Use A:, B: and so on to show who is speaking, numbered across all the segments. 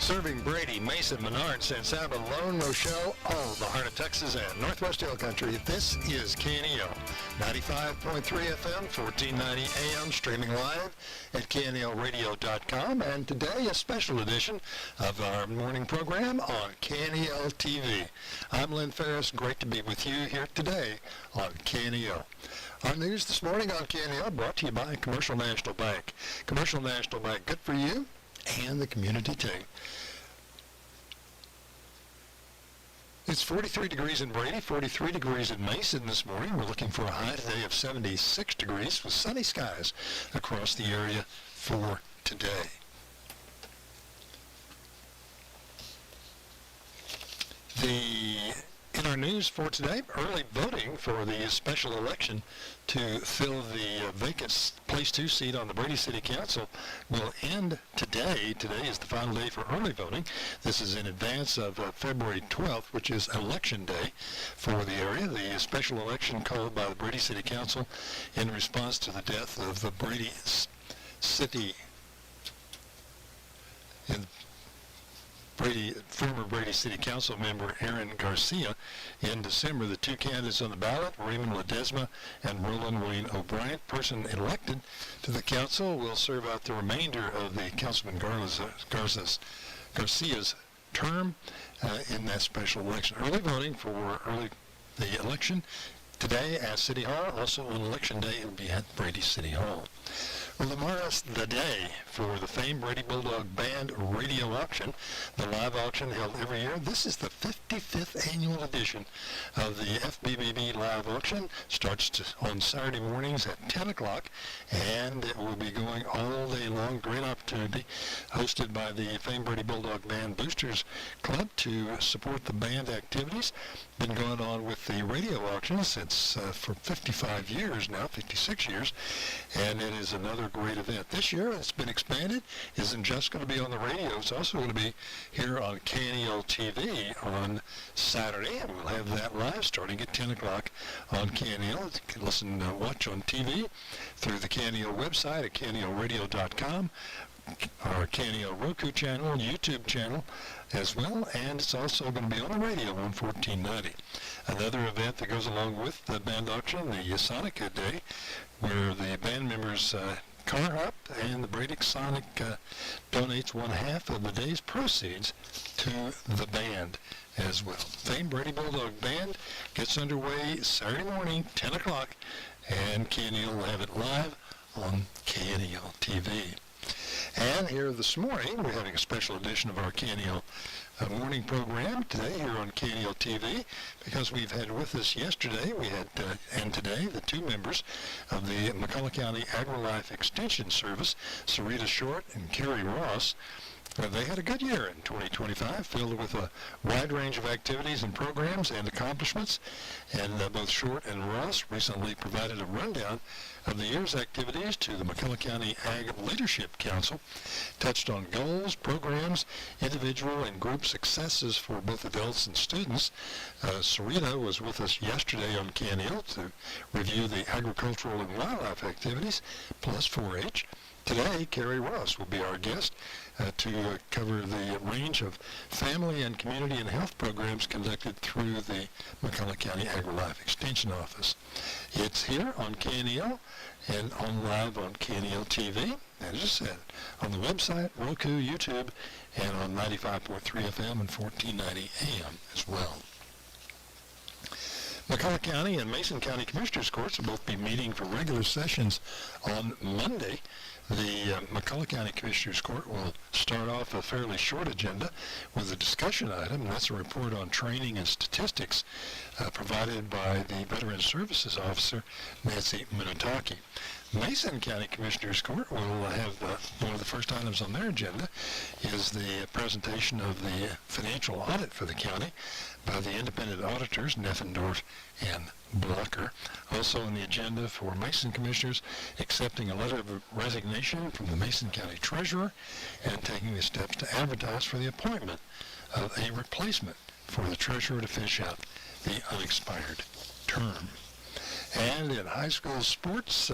A: Serving Brady, Mason, Menard, San Saba, Lone, Rochelle, all the heart of Texas and Northwest Hill Country. This is KNEL 95.3 FM, 1490 AM, streaming live at KNELradio.com. And today, a special edition of our morning program on KNEL TV. I'm Lynn Ferris. Great to be with you here today on KNEL. Our news this morning on KNEL brought to you by Commercial National Bank. Commercial National Bank, good for you and the community too. It's 43 degrees in Brady, 43 degrees in Mason this morning. We're looking for a high today of 76 degrees with sunny skies across the area for today. In our news for today, early voting for the special election to fill the vacant Place 2 seat on the Brady City Council will end today. Today is the final day for early voting. This is in advance of February 12th, which is Election Day for the area. The special election called by the Brady City Council in response to the death of the Brady City former Brady City Council member Aaron Garcia. In December, the two candidates on the ballot, Raymond Ledesma and Roland Wayne O'Brien, person elected to the council, will serve out the remainder of the Councilman Garcia's term in that special election. Early voting for the election today at City Hall. Also on Election Day, it will be at Brady City Hall. Well, tomorrow's the day for the famed Brady Bulldog Band radio auction, the live auction held every year. This is the 55th annual edition of the FBBB live auction. Starts on Saturday mornings at 10 o'clock, and it will be going all day long. Great opportunity, hosted by the famed Brady Bulldog Band Boosters Club to support the band activities. Been going on with the radio auctions since for 55 years now, 56 years, and it is another great event. This year it's been expanded. Isn't just going to be on the radio, it's also going to be here on KNEL TV on Saturday, and we'll have that live starting at 10 o'clock on KNEL. You can listen and watch on TV through the KNEL website at KNELradio.com, our KNEL Roku channel, YouTube channel as well, and it's also going to be on the radio on 1490. Another event that goes along with the band auction, the Sonica Day, where the band members car hop, and the Brady Sonic donates one half of the day's proceeds to the band as well. Famed Brady Bulldog Band gets underway Saturday morning, 10 o'clock, and KNEL will have it live on KNEL TV. And here this morning, we're having a special edition of our KNEL morning program today here on KNEL TV, because we've had with us yesterday, and today, the two members of the McCulloch County AgriLife Extension Service, Sarita Short and Carrie Ross. They had a good year in 2025, filled with a wide range of activities and programs and accomplishments, and both Short and Ross recently provided a rundown of the year's activities to the McCulloch County Ag Leadership Council, touched on goals, programs, individual and group successes for both adults and students. Sarita was with us yesterday on KNEL to review the agricultural and wildlife activities, plus 4-H. Today, Carrie Ross will be our guest to cover the range of family and community and health programs conducted through the McCulloch County AgriLife Extension Office. It's here on KNEL and on live on KNEL TV, as I said, on the website, Roku, YouTube, and on 95.3 FM and 1490 AM as well. McCulloch County and Mason County Commissioners Courts will both be meeting for regular sessions on Monday. The McCulloch County Commissioners Court will start off a fairly short agenda with a discussion item, and that's a report on training and statistics provided by the Veteran Services Officer, Nancy Minotaki. Mason County Commissioners Court will have one of the first items on their agenda is the presentation of the financial audit for the county by the independent auditors, Neffendorf and Blocker. Also on the agenda for Mason Commissioners, accepting a letter of resignation from the Mason County Treasurer and taking the steps to advertise for the appointment of a replacement for the Treasurer to finish out the unexpired term. And in high school sports,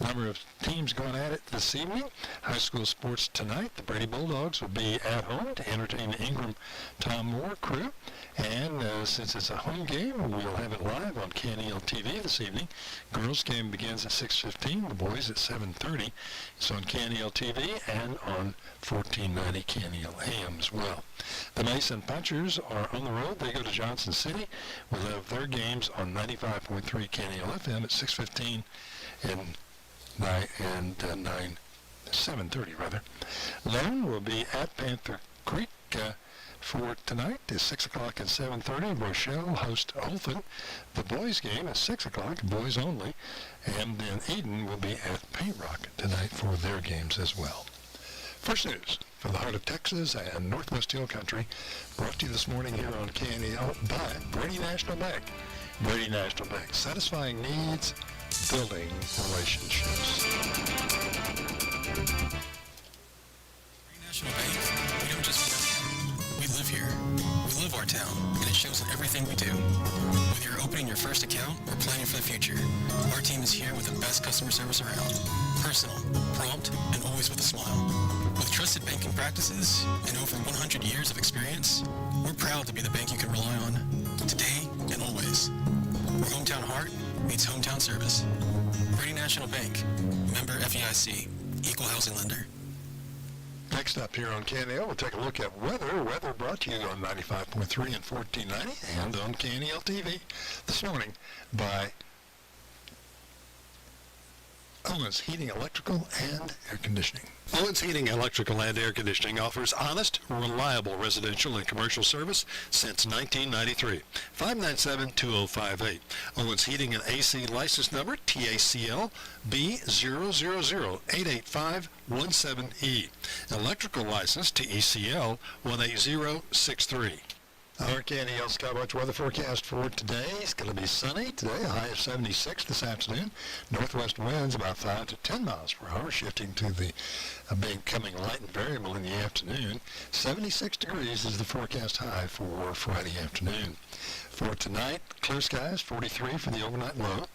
A: number of teams going at it this evening. High school sports tonight, the Brady Bulldogs will be at home to entertain the Ingram Tom Moore crew. And since it's a home game, we'll have it live on KNEL TV this evening. Girls game begins at 6:15, the boys at 7:30. It's on KNEL TV and on 1490 KNEL AM as well. The Mason Punchers are on the road. They go to Johnson City. We'll have their games on 95.3 KNEL FM at 6:15 and 7:30 rather. Lone will be at Panther Creek for tonight is 6 o'clock and 7:30. Rochelle host Olphin. The boys game is 6 o'clock, boys only. And then Eden will be at Paint Rock tonight for their games as well. First news from the heart of Texas and Northwest Hill Country, brought to you this morning here on KNEL by Brady National Bank. Brady National Bank, satisfying needs, building relationships.
B: Brady National Bank, we don't just work. We live here. We live our town, and it shows in everything we do. Whether you're opening your first account or planning for the future, our team is here with the best customer service around. Personal, prompt, and always with a smile. With trusted banking practices and over 100 years of experience, we're proud to be the bank you can rely on, today and always. Where hometown heart meets hometown service. Brady National Bank, member FDIC, equal housing lender.
A: Next up here on KNEL, we'll take a look at weather. Weather brought to you on 95.3 and 1490 and on KNEL TV this morning by Owens Heating, Electrical, and Air Conditioning.
C: Owens Heating, Electrical, and Air Conditioning offers honest, reliable residential and commercial service since 1993. 597-2058. Owens Heating and AC license number TACL B000885517E. Electrical license TECL 18063.
A: Our KNEL Skywatch weather forecast for today is going to be sunny. Today, a high of 76 this afternoon. Northwest winds about 5 to 10 miles per hour, shifting to the becoming light and variable in the afternoon. 76 degrees is the forecast high for Friday afternoon. For tonight, clear skies, 43 for the overnight low.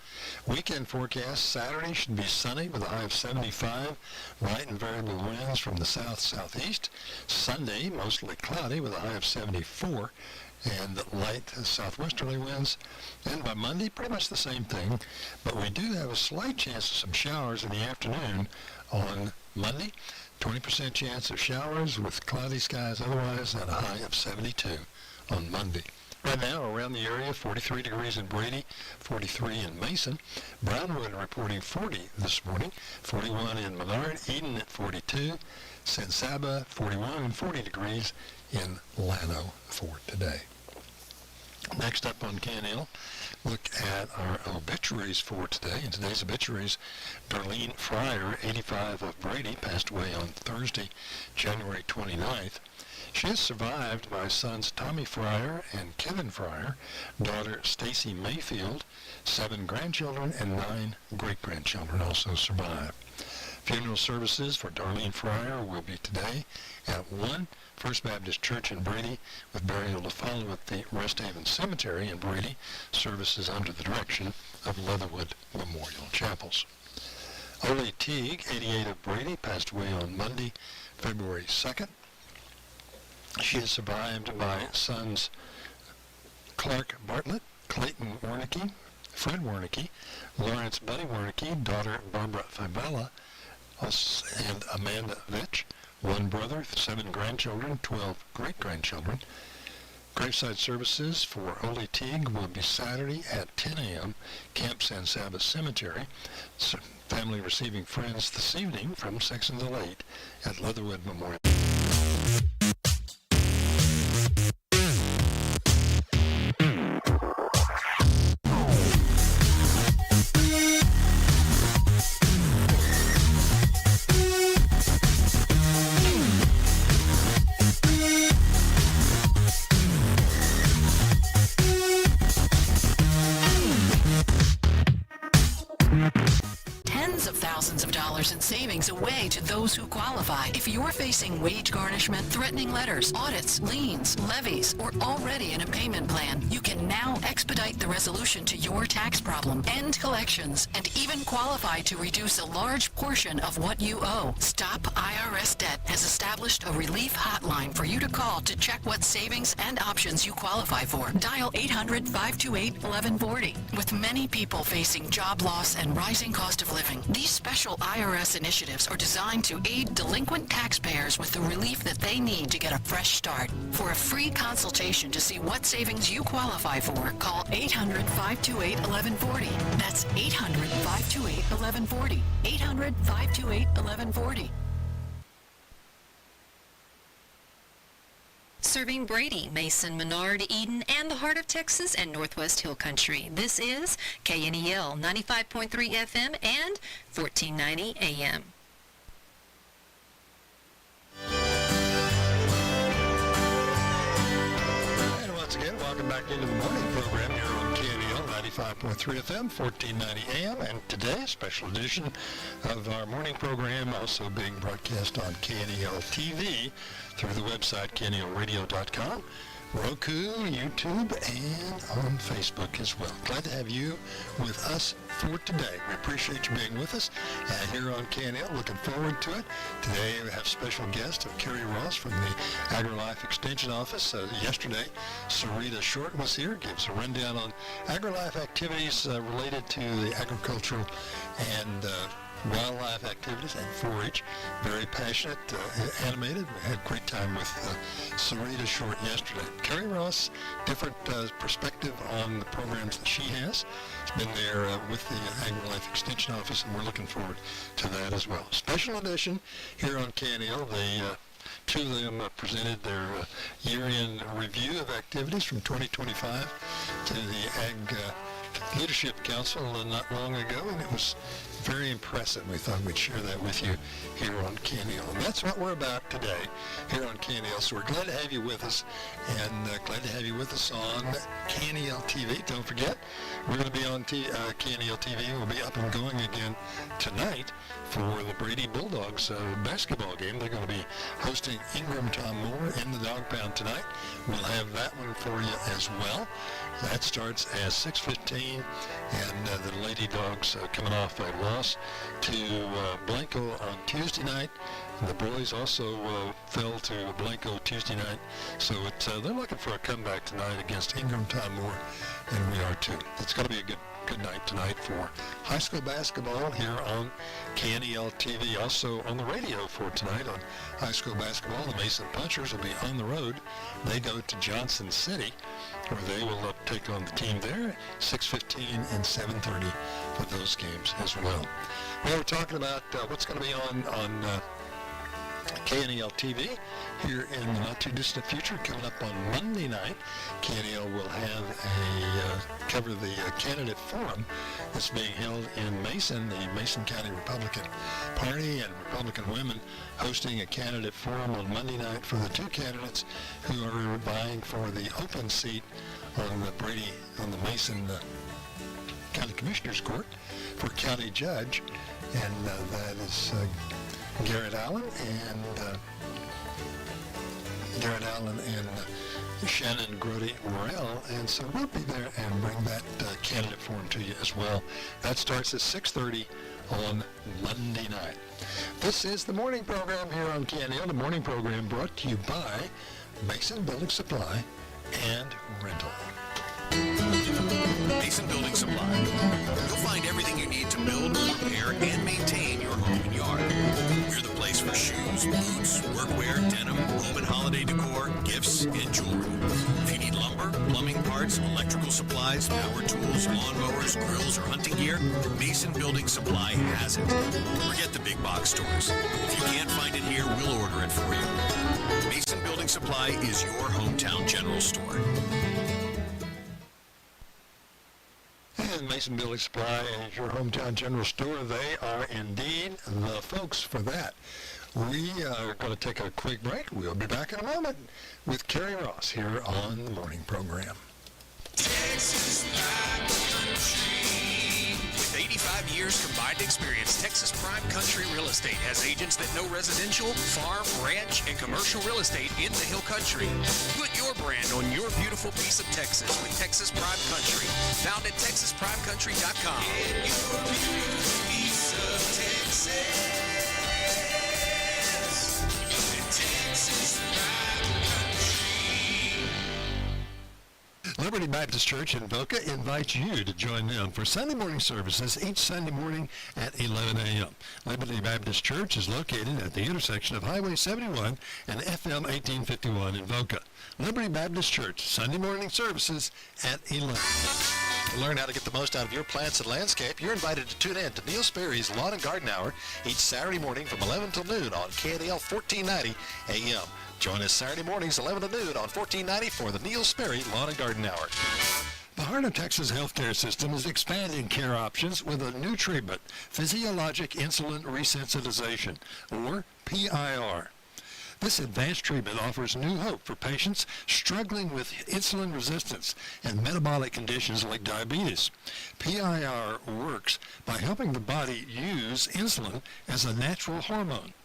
A: Weekend forecast, Saturday should be sunny with a high of 75. Light and variable winds from the south-southeast. Sunday, mostly cloudy with a high of 74. And light southwesterly winds. And by Monday, pretty much the same thing. But we do have a slight chance of some showers in the afternoon on Monday. 20% chance of showers with cloudy skies otherwise at a high of 72 on Monday. Right now, around the area, 43 degrees in Brady, 43 in Mason. Brownwood reporting 40 this morning, 41 in Menard, Eden at 42, San Saba 41 and 40 degrees in Llano for today. Next up on KNEL, look at our obituaries for today. In today's obituaries, Darlene Fryer, 85 of Brady, passed away on Thursday, January 29th. She is survived by sons Tommy Fryer and Kevin Fryer, daughter Stacy Mayfield, 7 grandchildren, and 9 great-grandchildren also survive. Funeral services for Darlene Fryer will be today at 1 First Baptist Church in Brady, with burial to follow at the Rest Haven Cemetery in Brady, services under the direction of Leatherwood Memorial Chapels. Ole Teague, 88 of Brady, passed away on Monday, February 2nd. She is survived by sons Clark Bartlett, Clayton Warnicki, Fred Warnicki, Lawrence Buddy Warnicki, daughter Barbara Fabella, and Amanda Vitch, 1 brother, 7 grandchildren, 12 great-grandchildren. Graveside services for Ole Teague will be Saturday at 10 a.m., Camp San Saba Cemetery. Family receiving friends this evening from 6 until 8 at Leatherwood Memorial.
D: Tens of thousands of dollars in savings away to to those who qualify. If you're facing wage garnishment, threatening letters, audits, liens, levies, or already in a payment plan, you can now expedite the resolution to your tax problem, end collections, and even qualify to reduce a large portion of what you owe. Stop IRS Debt has established a relief hotline for you to call to check what savings and options you qualify for. Dial 800-528-1140. With many people facing job loss and rising cost of living, these special IRS initiatives are designed to aid delinquent taxpayers with the relief that they need to get a fresh start. For a free consultation to see what savings you qualify for, call 800-528-1140. That's 800-528-1140. 800-528-1140.
E: Serving Brady, Mason, Menard, Eden, and the heart of Texas and Northwest Hill Country. This is KNEL 95.3 FM and 1490 AM.
A: And once again, welcome back into the morning program here on KNEL 95.3 FM, 1490 AM. And today, a special edition of our morning program, also being broadcast on KNEL TV through the website knelradio.com, Roku, YouTube, and on Facebook as well. Glad to have you with us for today. We appreciate you being with us here on KNL. Looking forward to it. Today we have special guest of Kerry Ross from the AgriLife Extension Office. Yesterday, Sarita Short was here, gives a rundown on AgriLife activities related to the agricultural and wildlife activities and 4-H. Very passionate, animated. We had a great time with Sarita Short yesterday. Kerry Ross, different perspective on the programs that she has. She's been there with the AgriLife Extension Office, and we're looking forward to that as well. Special edition here on KNL. Two of them presented their year-end review of activities from 2025 to the Ag Leadership Council not long ago, and it was very impressive. We thought we'd share that with you here on KNEL. And that's what we're about today here on KNEL. So we're glad to have you with us, and glad to have you with us on KNEL TV. Don't forget, we're going to be on KNEL TV. We'll be up and going again tonight for the Brady Bulldogs basketball game. They're going to be hosting Ingram Tom Moore in the Dog Pound tonight. We'll have that one for you as well. That starts at 6:15, and the Lady Dogs coming off a loss to Blanco on Tuesday night. And the boys also fell to Blanco Tuesday night. So they're looking for a comeback tonight against Ingram Tom Moore, and we are too. It's going to be a good night tonight for high school basketball here on KNEL TV. Also on the radio for tonight on high school basketball, the Mason Punchers will be on the road. They go to Johnson City, where they will take on the team there, 6:15 and 7:30 for those games as well. Well, we're talking about what's going to be on KNEL TV here in the not-too-distant future. Coming up on Monday night, KNEL will have cover the candidate forum that's being held in Mason. The Mason County Republican Party and Republican women hosting a candidate forum on Monday night for the two candidates who are vying for the open seat on the Mason County Commissioner's Court for county judge, and that is Garrett Allen and Shannon Grody Morrell, and so we'll be there and bring that candidate forum to you as well. That starts at 6:30 on Monday night. This is the morning program here on KNL. The morning program brought to you by Mason Building Supply and Rental.
F: Mason Building Supply. You'll find everything you need to build, repair, and maintain your home and yard. We're the place for shoes, boots, workwear, denim, home and holiday decor, gifts, and jewelry. If you need lumber, plumbing parts, electrical supplies, power tools, lawnmowers, grills, or hunting gear, Mason Building Supply has it. Forget the big box stores. If you can't find it here, we'll order it for you. Mason Building Supply is your hometown general store.
A: And Mason Building Supply is your hometown general store. They are indeed the folks for that. We are going to take a quick break. We'll be back in a moment with Kerry Ross here on the morning program.
F: Texas like country. With 85 years combined experience, Texas Prime Country Real Estate has agents that know residential, farm, ranch, and commercial real estate in the Hill Country. Put your brand on your beautiful piece of Texas with Texas Prime Country. Found at TexasPrimeCountry.com. Get your beautiful piece of Texas. Texas Prime Country.
C: Liberty Baptist Church in Boca invites you to join them for Sunday morning services each Sunday morning at 11 a.m. Liberty Baptist Church is located at the intersection of Highway 71 and FM 1851 in Boca. Liberty Baptist Church, Sunday morning services at 11. To learn how to get the most out of your plants and landscape, you're invited to tune in to Neil Sperry's Lawn and Garden Hour each Saturday morning from 11 till noon on KNEL 1490 AM. Join us Saturday mornings 11 to noon on 1490 for the Neil Sperry Lawn and Garden Hour. The Heart of Texas healthcare system is expanding care options with a new treatment, physiologic insulin resensitization, or PIR. This advanced treatment offers new hope for patients struggling with insulin resistance and metabolic conditions like diabetes. PIR works by helping the body use insulin as a natural hormone.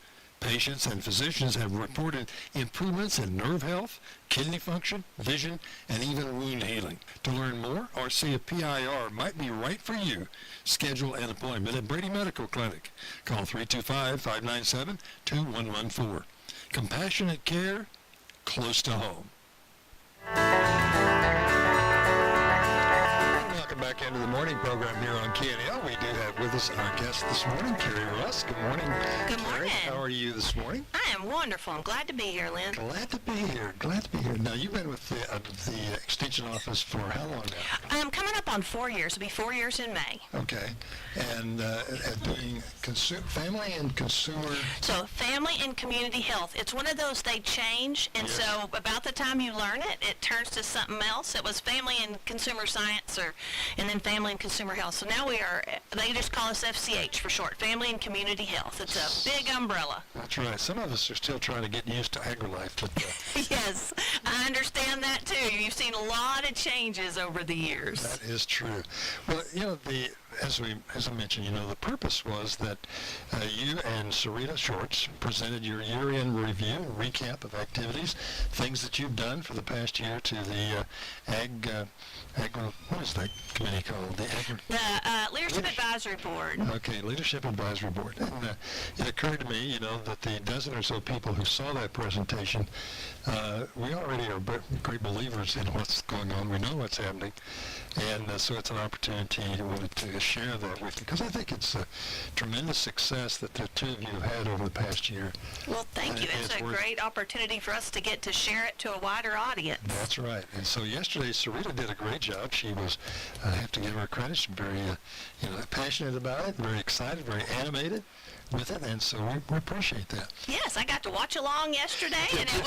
C: Patients and physicians have reported improvements in nerve health, kidney function, vision, and even wound healing. To learn more or see if PIR might be right for you, schedule an appointment at Brady Medical Clinic. Call 325-597-2114. Compassionate care, close to home. Welcome back into the morning program here on KNEL. We do have with us our guest this morning, Carrie Russ. Good morning.
G: Good
C: Carrie.
G: morning.
C: How are you this morning?
G: I am wonderful. I'm glad to be here, Lynn.
C: Glad to be here. Glad to be here. Now, you've been with the Extension Office for how long now?
G: I'm coming up on 4 years. It'll be 4 years in May.
C: Okay. And doing family and consumer...
G: So family and community health. It's one of those they change, and
C: Yes.
G: so about the time you learn it, it turns to something else. It was family and consumer science, and then family and consumer health. So now they just call us FCH for short, family and community health. It's a big umbrella.
C: That's right. Some of us are still trying to get used to AgriLife, but...
G: Yes, I understand that too. You've seen a lot of changes over the years.
C: That is true. Well, as I mentioned, the purpose was that you and Sarita Shorts presented your year-end review, recap of activities, things that you've done for the past year to the what is that committee called?
G: The Leadership Advisory Board.
C: Okay, Leadership Advisory Board. And it occurred to me, that the dozen or so people who saw that presentation, we already are great believers in what's going on. We know what's happening. And so it's an opportunity to share that with you, because I think it's a tremendous success that the two of you have had over the past year.
G: Well, thank you. It's a great opportunity for us to get to share it to a wider audience.
C: That's right. And so yesterday, Sarita did a great job. She was, I have to give her credit, she's very passionate about it, very excited, very animated with it, and so we appreciate that.
G: Yes, I got to watch along yesterday, and it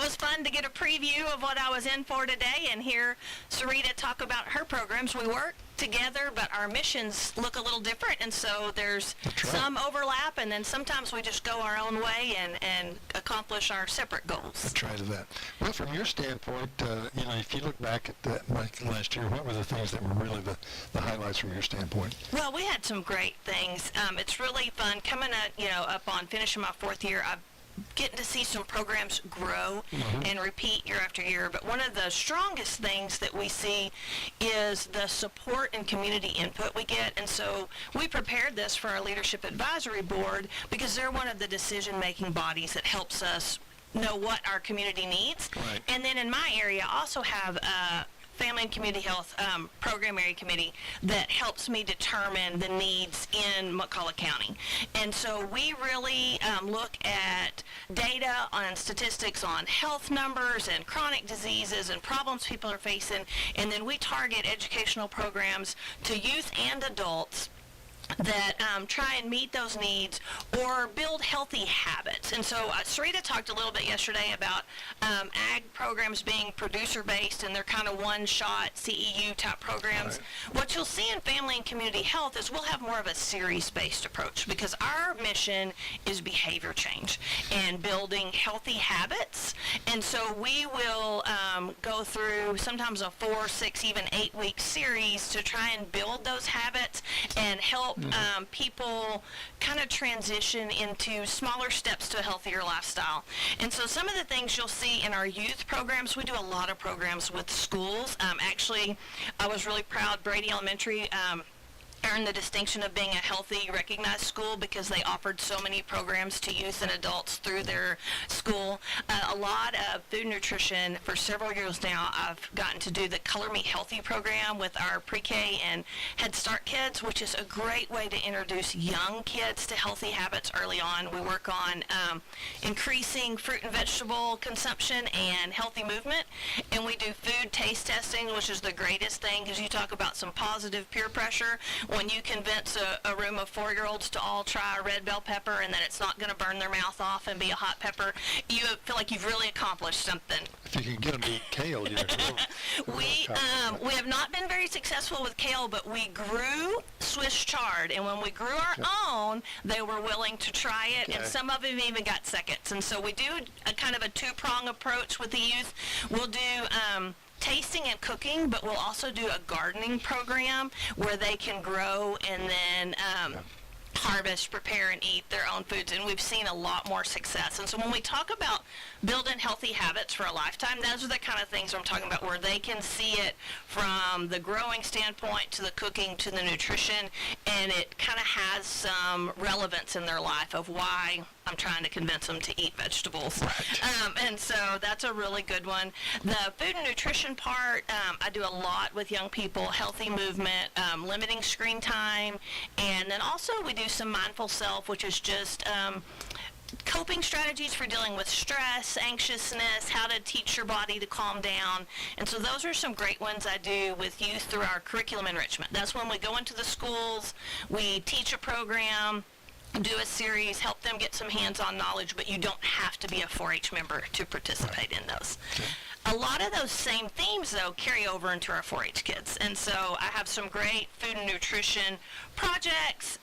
G: was fun to get a preview of what I was in for today and hear Sarita talk about her programs. We work together, but our missions look a little different, and so there's some overlap, and then sometimes we just go our own way and accomplish our separate goals.
C: That's right of that. Well, from your standpoint, if you look back at that last year, what were the things that were really the highlights from your standpoint?
G: Well, we had some great things. It's really fun coming up on finishing my 4th year. I've getting to see some programs grow and repeat year after year. But one of the strongest things that we see is the support and community input we get. And so we prepared this for our Leadership Advisory Board because they're one of the decision-making bodies that helps us know what our community needs.
C: Right.
G: And then in my area, I also have Family and Community Health Program Area Committee that helps me determine the needs in McCullough County. And so we really look at data on statistics on health numbers and chronic diseases and problems people are facing, and then we target educational programs to youth and adults that try and meet those needs or build healthy habits. And so Sarita talked a little bit yesterday about ag programs being producer-based, and they're kind of one-shot CEU type programs.
C: Right.
G: What you'll see in family and community health is we'll have more of a series-based approach because our mission is behavior change and building healthy habits And so we will go through sometimes a 4, 6, even 8-week series to try and build those habits and help people kind of transition into smaller steps to a healthier lifestyle. And so some of the things you'll see in our youth programs, we do a lot of programs with schools. Actually, I was really proud Brady Elementary earned the distinction of being a healthy, recognized school because they offered so many programs to youth and adults through their school. A lot of food nutrition. For several years now, I've gotten to do the Color Me Healthy program with our pre-K and Head Start kids, which is a great way to introduce young kids to healthy habits early on. We work on increasing fruit and vegetable consumption and healthy movement, and we do food taste testing, which is the greatest thing because you talk about some positive peer pressure. When you convince a room of 4-year-olds to all try a red bell pepper and that it's not going to burn their mouth off and be a hot pepper, you feel like you've really accomplished something.
A: If you can get them to eat kale,
G: We have not been very successful with kale, but we grew Swiss chard, and when we grew our own, they were willing to try it, and some of them even got seconds. And so we do a kind of a two-prong approach with the youth. We'll do tasting and cooking, but we'll also do a gardening program where they can grow and then harvest, prepare, and eat their own foods, and we've seen a lot more success. And so when we talk about building healthy habits for a lifetime, those are the kind of things I'm talking about, where they can see it from the growing standpoint to the cooking to the nutrition, and it kind of has some relevance in their life of why I'm trying to convince them to eat vegetables. And so that's a really good one. The food and nutrition part, I do a lot with young people, healthy movement, limiting screen time, and then also we do some mindful self, which is just coping strategies for dealing with stress, anxiousness, how to teach your body to calm down. And so those are some great ones I do with youth through our curriculum enrichment. That's when we go into the schools, we teach a program, do a series, help them get some hands-on knowledge, but you don't have to be a 4-H member to participate in those. A lot of those same themes, though, carry over into our 4-H kids. And so I have some great food and nutrition projects.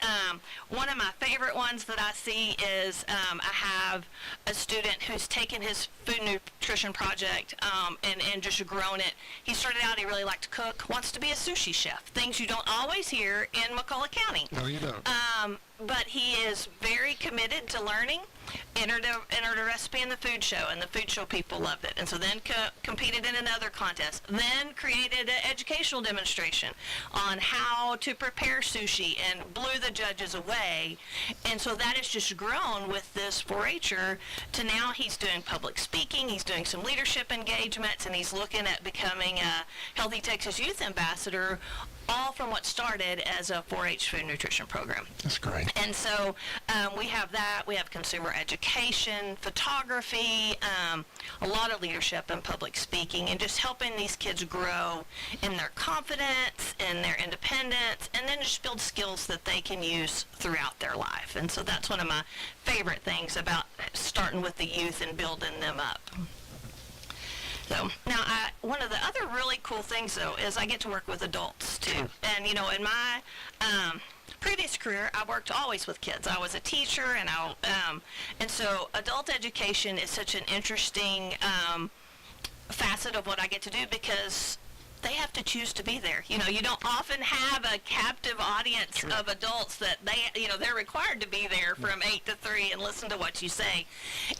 G: One of my favorite ones that I see is I have a student who's taken his food and nutrition project and just grown it. He started out, he really liked to cook, wants to be a sushi chef, things you don't always hear in McCullough County.
A: No, you don't.
G: But he is very committed to learning. Entered a recipe in the food show, and the food show people loved it. And so then competed in another contest. Then created an educational demonstration on how to prepare sushi and blew the judges away. And so that has just grown with this 4-H'er to now he's doing public speaking, he's doing some leadership engagements, and he's looking at becoming a Healthy Texas Youth Ambassador, all from what started as a 4-H food nutrition program.
A: That's great.
G: And so we have that. We have consumer education, photography, a lot of leadership and public speaking, and just helping these kids grow in their confidence, in their independence, and then just build skills that they can use throughout their life. And so that's one of my favorite things about starting with the youth and building them up. So now, one of the other really cool things, though, is I get to work with adults, too. And, you know, in my previous career, I worked always with kids. I was a teacher, and so adult education is such an interesting facet of what I get to do because they have to choose to be there. You know, you don't often have a captive audience of adults that they're required to be there from 8 to 3 and listen to what you say.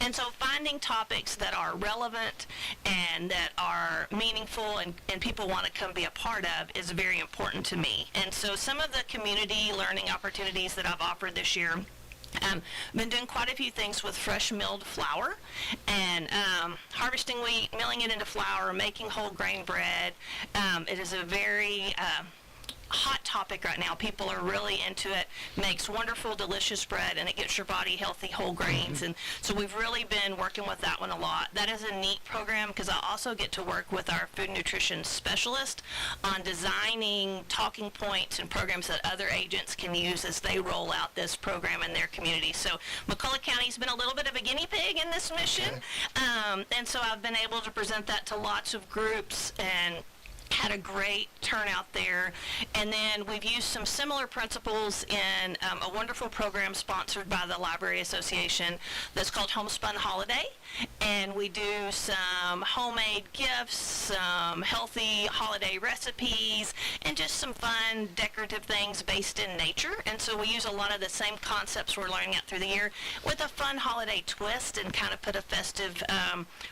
G: And so finding topics that are relevant and that are meaningful and people want to come be a part of is very important to me. And so some of the community learning opportunities that I've offered this year, been doing quite a few things with fresh milled flour and harvesting wheat, milling it into flour, making whole grain bread. It is a very hot topic right now. People are really into it. Makes wonderful, delicious bread, and it gets your body healthy whole grains. And so we've really been working with that one a lot. That is a neat program because I also get to work with our food nutrition specialist on designing talking points and programs that other agents can use as they roll out this program in their community. So McCullough County's been a little bit of a guinea pig in this mission. And so I've been able to present that to lots of groups and had a great turnout there. And then we've used some similar principles in a wonderful program sponsored by the Library Association that's called Homespun Holiday. And we do some homemade gifts, some healthy holiday recipes, and just some fun decorative things based in nature. And so we use a lot of the same concepts we're learning out through the year with a fun holiday twist, and kind of put a festive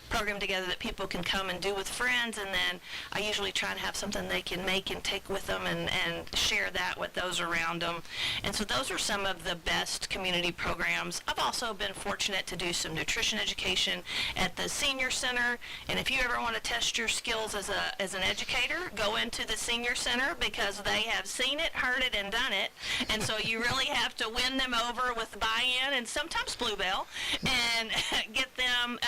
G: program together that people can come and do with friends. And then I usually try and have something they can make and take with them, and share that with those around them. And so those are some of the best community programs. I've also been fortunate to do some nutrition education at the senior center. And if you ever want to test your skills as an educator, go into the senior center, because they have seen it, heard it, and done it. And so you really have to win them over with buy-in and sometimes Bluebell, and get them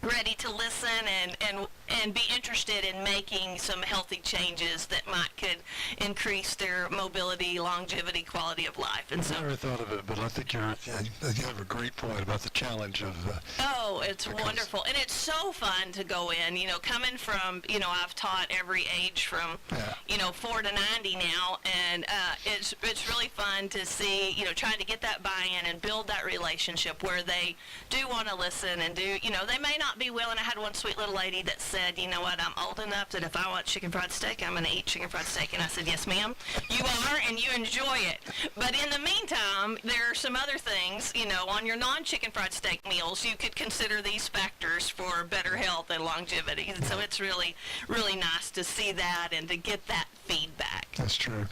G: ready to listen and be interested in making some healthy changes that could increase their mobility, longevity, quality of life. And so,
A: I never thought of it, but I think you have a great point about the challenge of...
G: oh, it's wonderful. And it's so fun to go in, coming from, I've taught every age from, 4 to 90 now, and it's really fun to see, trying to get that buy-in and build that relationship where they do want to listen and do, they may not be willing. I had one sweet little lady that said, you know what, I'm old enough that if I want chicken fried steak, I'm going to eat chicken fried steak. And I said, yes, ma'am, you are, and you enjoy it. But in the meantime, there are some other things, on your non-chicken fried steak meals, you could consider these factors for better health and longevity. And so it's really, really nice to see that and to get that feedback.
A: That's true.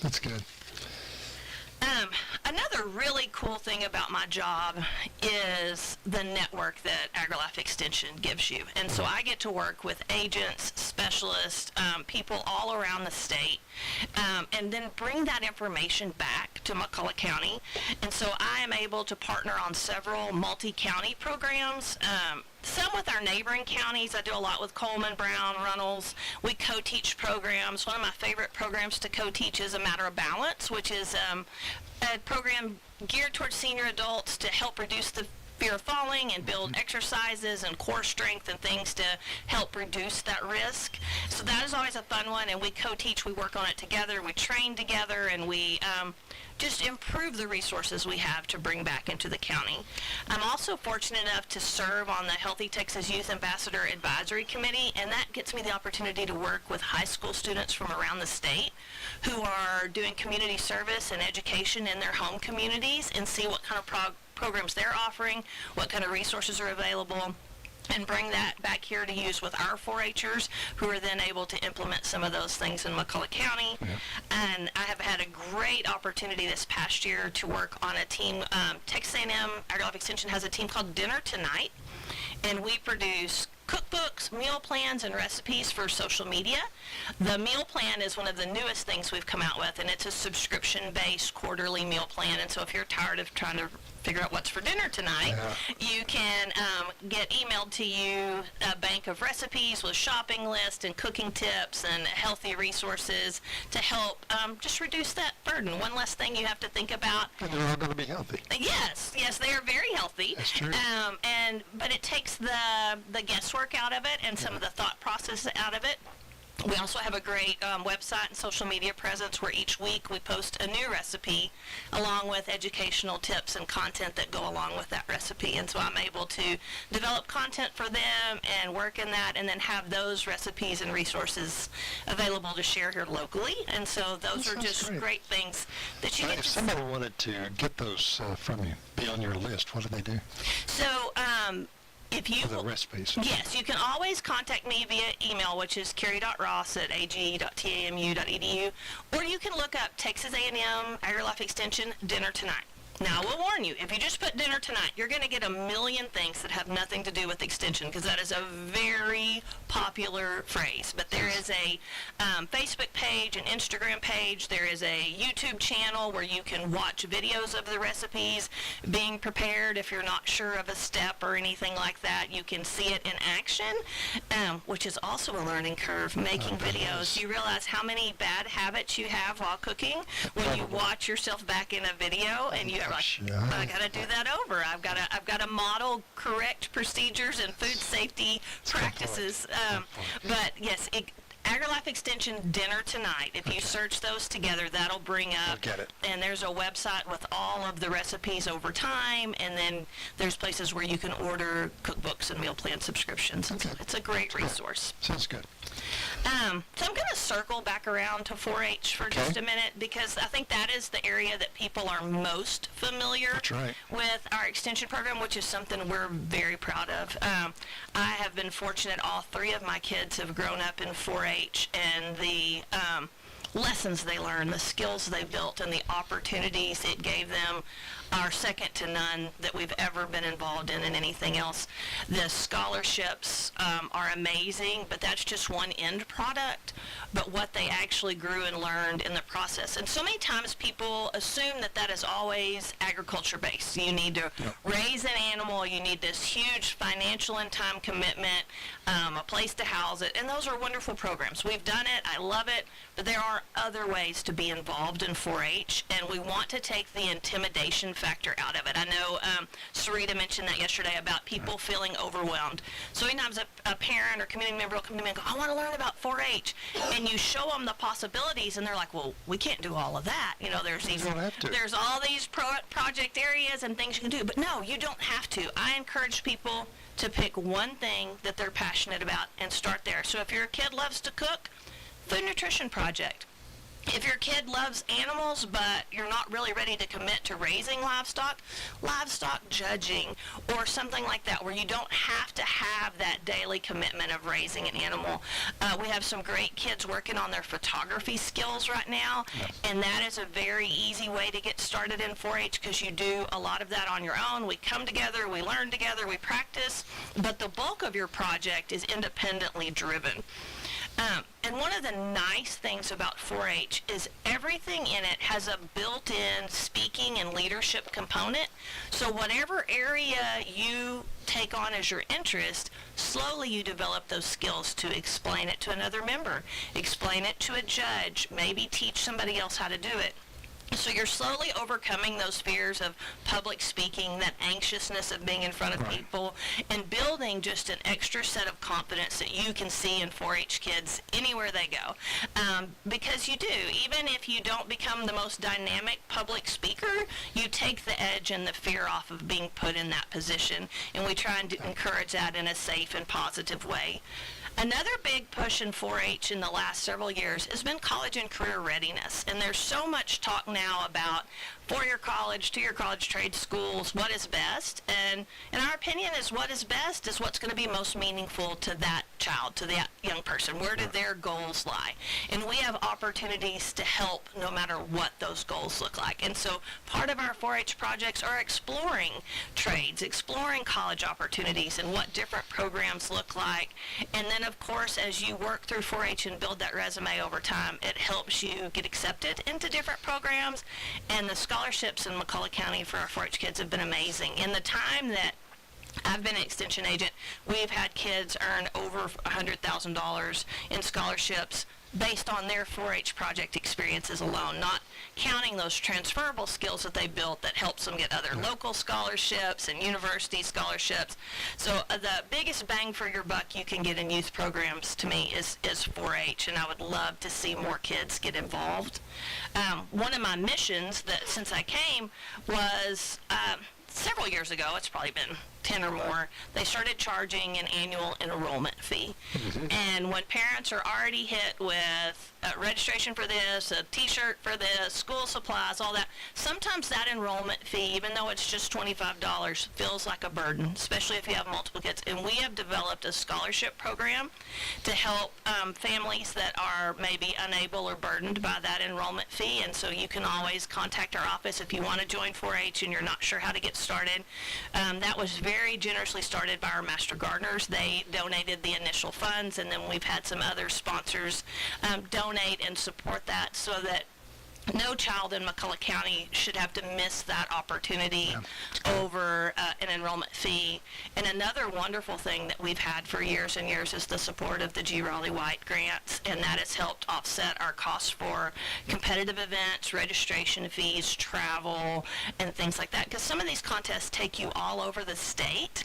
A: That's good.
G: Another really cool thing about my job is the network that AgriLife Extension gives you. And so I get to work with agents, specialists, people all around the state, and then bring that information back to McCulloch County. And so I am able to partner on several multi-county programs, some with our neighboring counties. I do a lot with Coleman, Brown, Runnels. We co-teach programs. One of my favorite programs to co-teach is A Matter of Balance, which is a program geared towards senior adults to help reduce the fear of falling and build exercises and core strength and things to help reduce that risk. So that is always a fun one, and we co-teach. We work on it together. We train together, and we just improve the resources we have to bring back into the county. I'm also fortunate enough to serve on the Healthy Texas Youth Ambassador Advisory Committee, and that gets me the opportunity to work with high school students from around the state who are doing community service and education in their home communities, and see what kind of programs they're offering, what kind of resources are available, and bring that back here to use with our 4-Hers, who are then able to implement some of those things in McCulloch County. Yeah. And I have had a great opportunity this past year to work on a team. Texas A&M AgriLife Extension has a team called Dinner Tonight, and we produce cookbooks, meal plans, and recipes for social media. The meal plan is one of the newest things we've come out with, and it's a subscription-based quarterly meal plan. And so if you're tired of trying to figure out what's for dinner tonight, you can get emailed to you a bank of recipes with shopping lists and cooking tips and healthy resources to help just reduce that burden. One less thing you have to think about.
A: And they're all going to be healthy.
G: Yes, they are very healthy.
A: That's true.
G: But it takes the guesswork out of it and some of the thought process out of it. We also have a great website and social media presence where each week we post a new recipe along with educational tips and content that go along with that recipe. And so I'm able to develop content for them and work in that, and then have those recipes and resources available to share here locally. And so those are just great things that you get
A: If
G: to
A: somebody wanted to get those from you, be on your list, what do they do?
G: So, if you
A: For the recipes.
G: Yes, you can always contact me via email, which is carrie.ross@ag.tamu.edu, or you can look up Texas A&M AgriLife Extension Dinner Tonight. Now, I will warn you, if you just put dinner tonight, you're going to get a million things that have nothing to do with extension, because that is a very popular phrase. But there is a Facebook page, an Instagram page. There is a YouTube channel where you can watch videos of the recipes being prepared. If you're not sure of a step or anything like that, you can see it in action, which is also a learning curve, making videos. You realize how many bad habits you have while cooking when you watch yourself back in a video and you're like, I got to do that over. I've got to model correct procedures and food safety practices. But yes, AgriLife Extension dinner tonight. If you search those together, that'll bring up.
A: I'll get it.
G: And there's a website with all of the recipes over time, and then there's places where you can order cookbooks and meal plan subscriptions.
A: Okay.
G: It's a great resource.
A: Sounds good.
G: So I'm going to circle back around to 4-H for just
A: Okay.
G: a minute, because I think that is the area that people are most familiar
A: That's right.
G: with our extension program, which is something we're very proud of. I have been fortunate. All three of my kids have grown up in 4-H, and the lessons they learned, the skills they built, and the opportunities it gave them are second to none that we've ever been involved in anything else. The scholarships are amazing, but that's just one end product, but what they actually grew and learned in the process. And so many times people assume that that is always agriculture based. You need to raise an animal, you need this huge financial and time commitment, a place to house it, and those are wonderful programs. We've done it, I love it, but there are other ways to be involved in 4-H, and we want to take the intimidation factor out of it. I know Sarita mentioned that yesterday about people feeling overwhelmed. So many times a parent or community member will come to me and go, I want to learn about 4-H. And you show them the possibilities, and they're like, well, we can't do all of that. You know, there's these,
A: don't have to.
G: there's all these project areas and things you can do. But no, you don't have to. I encourage people to pick one thing that they're passionate about and start there. So if your kid loves to cook, food nutrition project. If your kid loves animals, but you're not really ready to commit to raising livestock judging, or something like that, where you don't have to have that daily commitment of raising an animal. We have some great kids working on their photography skills right now, and that is a very easy way to get started in 4-H, because you do a lot of that on your own. We come together, we learn together, we practice, but the bulk of your project is independently driven. And one of the nice things about 4-H is everything in it has a built-in speaking and leadership component. So whatever area you take on as your interest, slowly you develop those skills to explain it to another member, explain it to a judge, maybe teach somebody else how to do it. So you're slowly overcoming those fears of public speaking, that anxiousness of being in front of people, and building just an extra set of confidence that you can see in 4-H kids anywhere they go. Because you do. Even if you don't become the most dynamic public speaker, you take the edge and the fear off of being put in that position, and we try and encourage that in a safe and positive way. Another big push in 4-H in the last several years has been college and career readiness. And there's so much talk now about four-year college, two-year college, trade schools, what is best. And in our opinion, is what is best is what's going to be most meaningful to that child, to that young person. Where do their goals lie? And we have opportunities to help no matter what those goals look like. And so part of our 4-H projects are exploring trades, exploring college opportunities and what different programs look like. And then, of course, as you work through 4-H and build that resume over time, it helps you get accepted into different programs. And the scholarships in McCullough County for our 4-H kids have been amazing. In the time that I've been an extension agent, we've had kids earn over $100,000 in scholarships based on their 4-H project experiences alone, not counting those transferable skills that they built that helps them get other local scholarships and university scholarships. So the biggest bang for your buck you can get in youth programs, to me, is 4-H, and I would love to see more kids get involved. One of my missions that since I came was several years ago, it's probably been 10 or more, they started charging an annual enrollment fee. And when parents are already hit with registration for this, a t-shirt for this, school supplies, all that, sometimes that enrollment fee, even though it's just $25, feels like a burden, especially if you have multiple kids. And we have developed a scholarship program to help families that are maybe unable or burdened by that enrollment fee. And so you can always contact our office if you want to join 4-H and you're not sure how to get started. That was very generously started by our Master Gardeners. They donated the initial funds, and then we've had some other sponsors donate and support that, so that no child in McCullough County should have to miss that opportunity over an enrollment fee. And another wonderful thing that we've had for years and years is the support of the G. Raleigh White grants, and that has helped offset our costs for competitive events, registration fees, travel, and things like that. Because some of these contests take you all over the state,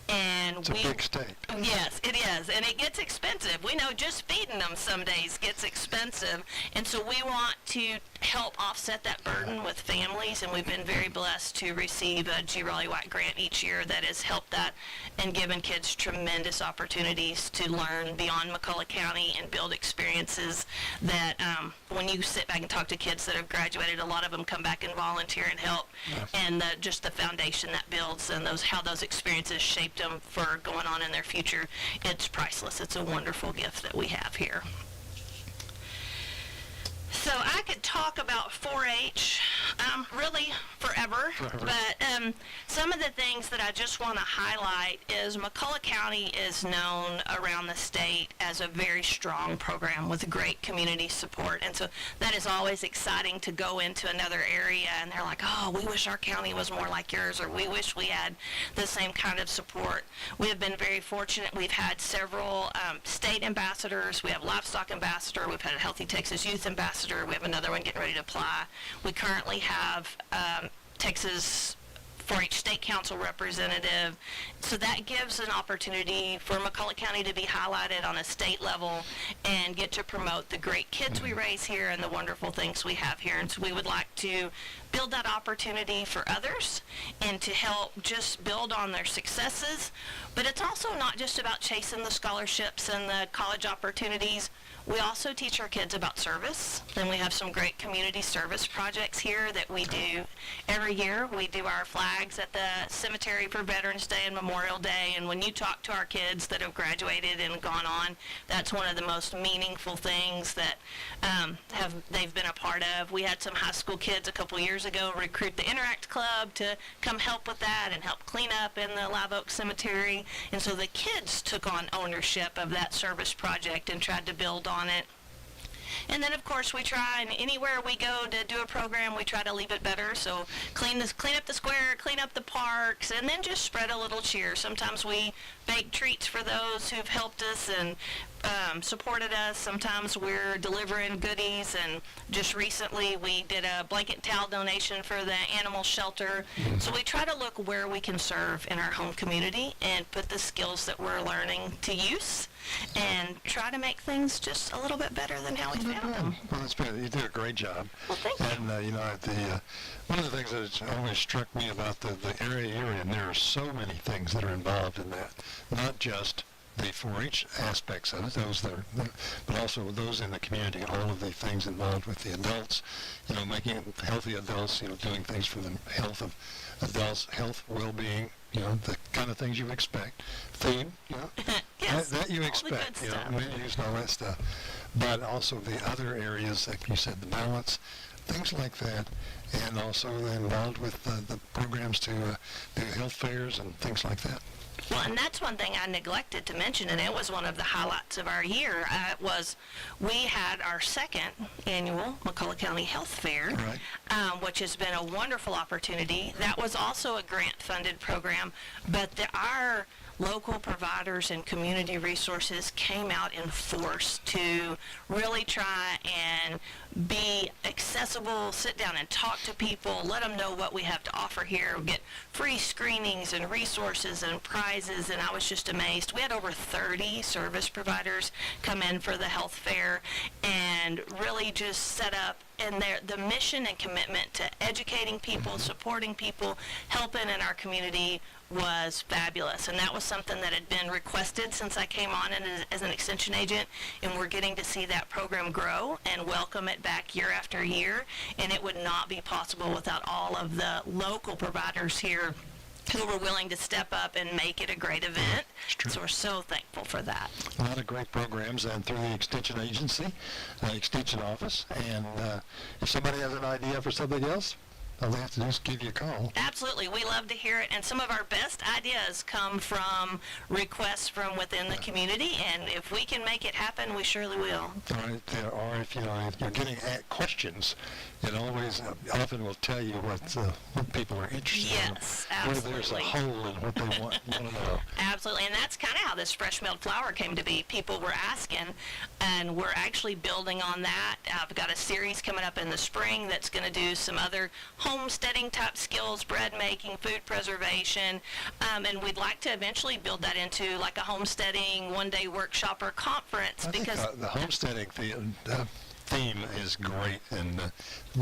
G: and
A: It's a big state.
G: Yes, it is, and it gets expensive. We know just feeding them some days gets expensive, and so we want to help offset that burden with families, and we've been very blessed to receive a G. Raleigh White grant each year that has helped that and given kids tremendous opportunities to learn beyond McCullough County and build experiences that when you sit back and talk to kids that have graduated, a lot of them come back and volunteer and help, and just the foundation that builds and how those experiences shaped them for going on in their future, it's priceless. It's a wonderful gift that we have here. So I could talk about 4-H really forever, but some of the things that I just want to highlight is McCullough County is known around the state as a very strong program with great community support, and so that is always exciting to go into another area and they're like, oh, we wish our county was more like yours, or we wish we had the same kind of support. We have been very fortunate. We've had several state ambassadors. We have livestock ambassador. We've had a Healthy Texas Youth ambassador. We have another one getting ready to apply. We currently have Texas 4-H State Council representative. So that gives an opportunity for McCullough County to be highlighted on a state level and get to promote the great kids we raise here and the wonderful things we have here. And so we would like to build that opportunity for others and to help just build on their successes. But it's also not just about chasing the scholarships and the college opportunities. We also teach our kids about service, and we have some great community service projects here that we do every year. We do our flags at the cemetery for Veterans Day and Memorial Day, and when you talk to our kids that have graduated and gone on, that's one of the most meaningful things that they've been a part of. We had some high school kids a couple years ago recruit the Interact Club to come help with that and help clean up in the Live Oak Cemetery, and so the kids took on ownership of that service project and tried to build on it. And then, of course, we try, and anywhere we go to do a program, we try to leave it better. So clean up the square, clean up the parks, and then just spread a little cheer. Sometimes we bake treats for those who've helped us and supported us. Sometimes we're delivering goodies, and just recently we did a blanket towel donation for the animal shelter. So we try to look where we can serve in our home community and put the skills that we're learning to use and try to make things just a little bit better than how we found them.
A: Well, that's been, you do a great job.
G: Well, thank you.
A: And, you know, one of the things that always struck me about the area you're in, there are so many things that are involved in that, not just the 4-H aspects of it, but also those in the community, all of the things involved with the adults, you know, making healthy adults, you know, doing things for the health of adults, health, well-being, you know, the kind of things you expect. Food, you know,
G: Yes,
A: that you
G: all the
A: expect,
G: good
A: you know,
G: stuff.
A: menus and all that stuff. But also the other areas, like you said, the balance, things like that, and also involved with the programs to do health fairs and things like that.
G: Well, and that's one thing I neglected to mention, and it was one of the highlights of our year, was we had our second annual McCullough County Health Fair,
A: Right.
G: which has been a wonderful opportunity. That was also a grant-funded program, but our local providers and community resources came out in force to really try and be accessible, sit down and talk to people, let them know what we have to offer here, get free screenings and resources and prizes, and I was just amazed. We had over 30 service providers come in for the health fair and really just set up, and the mission and commitment to educating people, supporting people, helping in our community was fabulous, and that was something that had been requested since I came on as an extension agent, and we're getting to see that program grow and welcome it back year after year, and it would not be possible without all of the local providers here who were willing to step up and make it a great event. So we're so thankful for that.
A: A lot of great programs, and through the extension agency, extension office, and if somebody has an idea for something else, all they have to do is give you a call.
G: Absolutely. We love to hear it, and some of our best ideas come from requests from within the community, and if we can make it happen, we surely will.
A: Or if you're getting questions, it always often will tell you what people are interested
G: Yes,
A: in. Where there's a
G: absolutely.
A: hole in what they want to know.
G: Absolutely, and that's kind of how this fresh milled flour came to be. People were asking, and we're actually building on that. I've got a series coming up in the spring that's going to do some other homesteading type skills, bread making, food preservation, and we'd like to eventually build that into like a homesteading one-day workshop or conference
A: I think
G: because
A: the homesteading theme is great and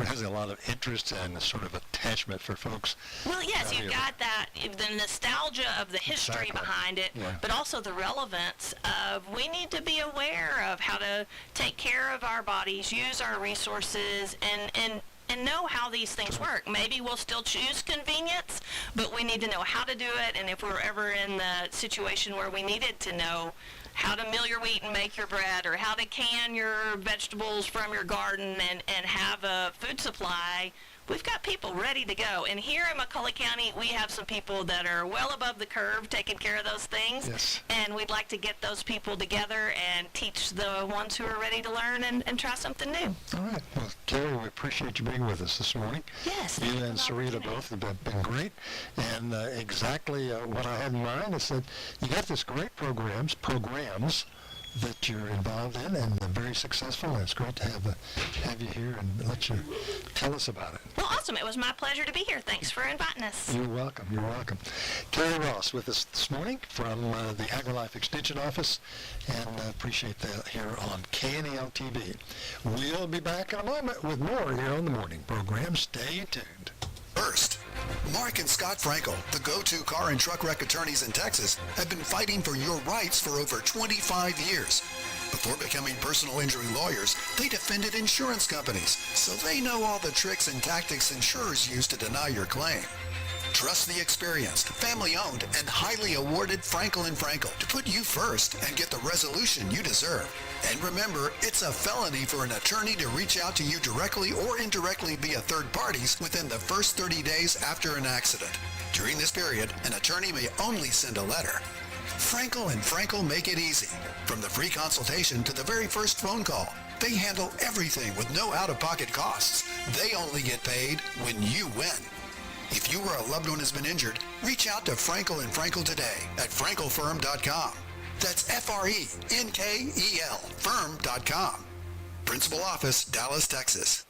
A: has a lot of interest and sort of attachment for folks.
G: well, yes,
A: out
G: you've
A: here.
G: got that, the nostalgia of the history
A: Exactly.
G: behind it,
A: Yeah.
G: but also the relevance of we need to be aware of how to take care of our bodies, use our resources, and know how these things work. Maybe we'll still choose convenience, but we need to know how to do it, and if we're ever in the situation where we needed to know how to mill your wheat and make your bread, or how to can your vegetables from your garden and have a food supply, we've got people ready to go. And here in McCullough County, we have some people that are well above the curve taking care of those things.
A: Yes.
G: And we'd like to get those people together and teach the ones who are ready to learn and try something new.
A: All right. Well, Carrie, we appreciate you being with us this morning.
G: Yes.
A: You and Sarita both have been great. And exactly what I had in mind is that you got this great programs that you're involved in and very successful. And it's great to have you here and let you tell us about it.
G: Well, awesome. It was my pleasure to be here. Thanks for inviting us.
A: You're welcome. You're welcome. Carrie Ross with us this morning from the AgriLife Extension Office, and appreciate that here on KNEL TV. We'll be back in a moment with more here on the morning program. Stay tuned.
H: First, Mark and Scott Frankel, the go-to car and truck wreck attorneys in Texas, have been fighting for your rights for over 25 years. Before becoming personal injury lawyers, they defended insurance companies, so they know all the tricks and tactics insurers use to deny your claim. Trust the experienced, family-owned, and highly awarded Frankel & Frankel to put you first and get the resolution you deserve. And remember, it's a felony for an attorney to reach out to you directly or indirectly via third parties within the first 30 days after an accident. During this period, an attorney may only send a letter. Frankel & Frankel make it easy. From the free consultation to the very first phone call, they handle everything with no out-of-pocket costs. They only get paid when you win. If you or a loved one has been injured, reach out to Frankel & Frankel today at frankelfirm.com. That's F-R-E-N-K-E-L firm.com. Principal Office, Dallas, Texas.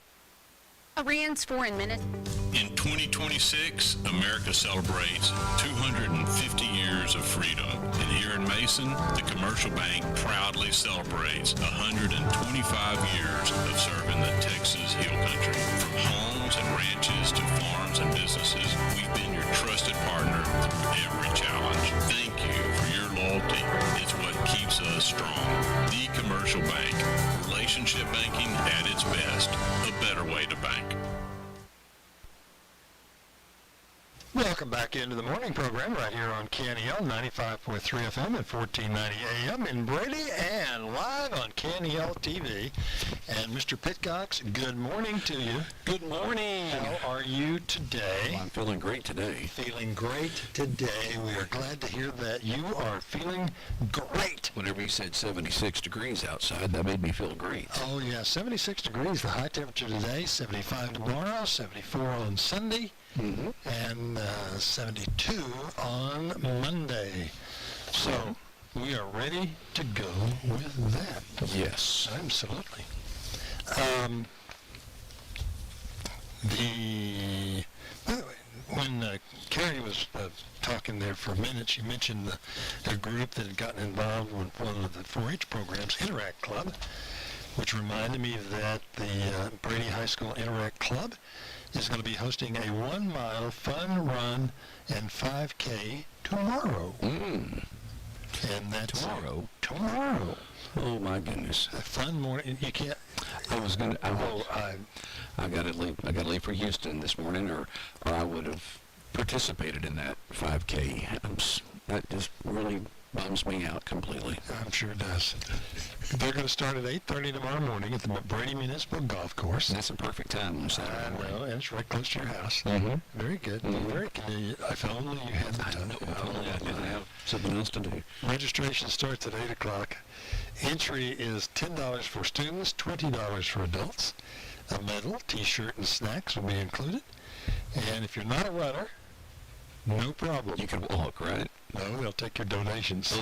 I: Iran's foreign minister.
J: In 2026, America celebrates 250 years of freedom. And here in Mason, the commercial bank proudly celebrates 125 years of serving the Texas Hill Country. From homes and ranches to farms and businesses, we've been your trusted partner through every challenge. Thank you for your loyalty. It's what keeps us strong. The Commercial Bank. Relationship banking at its best. A better way to bank.
A: Welcome back into the morning program right here on KNEL 95.3 FM and 1490 AM in Brady and live on KNEL TV. And Mr. Pitcox, good morning to you.
K: Good morning.
A: How are you today?
K: Well, I'm feeling great today.
A: Feeling great today. We are glad to hear that you are feeling great.
K: Whenever you said 76 degrees outside, that made me feel great.
A: Oh, yeah, 76 degrees, the high temperature today, 75 tomorrow, 74 on Sunday.
K: Mm-hmm.
A: And 72 on Monday. So we are ready to go with that.
K: Yes.
A: Absolutely. By the way, when Carrie was talking there for a minute, she mentioned a group that had gotten involved with one of the 4-H programs, Interact Club, which reminded me that the Brady High School Interact Club is going to be hosting a 1-mile fun run and 5K tomorrow. And that's
K: Tomorrow?
A: Tomorrow.
K: Oh, my goodness.
A: A fun morning. You can't.
K: I was going to... I got to leave. I got to leave for Houston this morning, or I would have participated in that 5K. That just really bums me out completely.
A: I'm sure it does. They're going to start at 8:30 tomorrow morning at the Brady Municipal Golf Course.
K: That's a perfect time on Saturday
A: I
K: morning.
A: know, and it's right close to your house.
K: Mm-hmm.
A: Very good. Very convenient. If only you had the time.
K: If only I didn't have something else to do.
A: Registration starts at 8 o'clock. Entry is $10 for students, $20 for adults. A medal, t-shirt, and snacks will be included. And if you're not a runner, no problem.
K: You can walk, right?
A: No, they'll take your donations.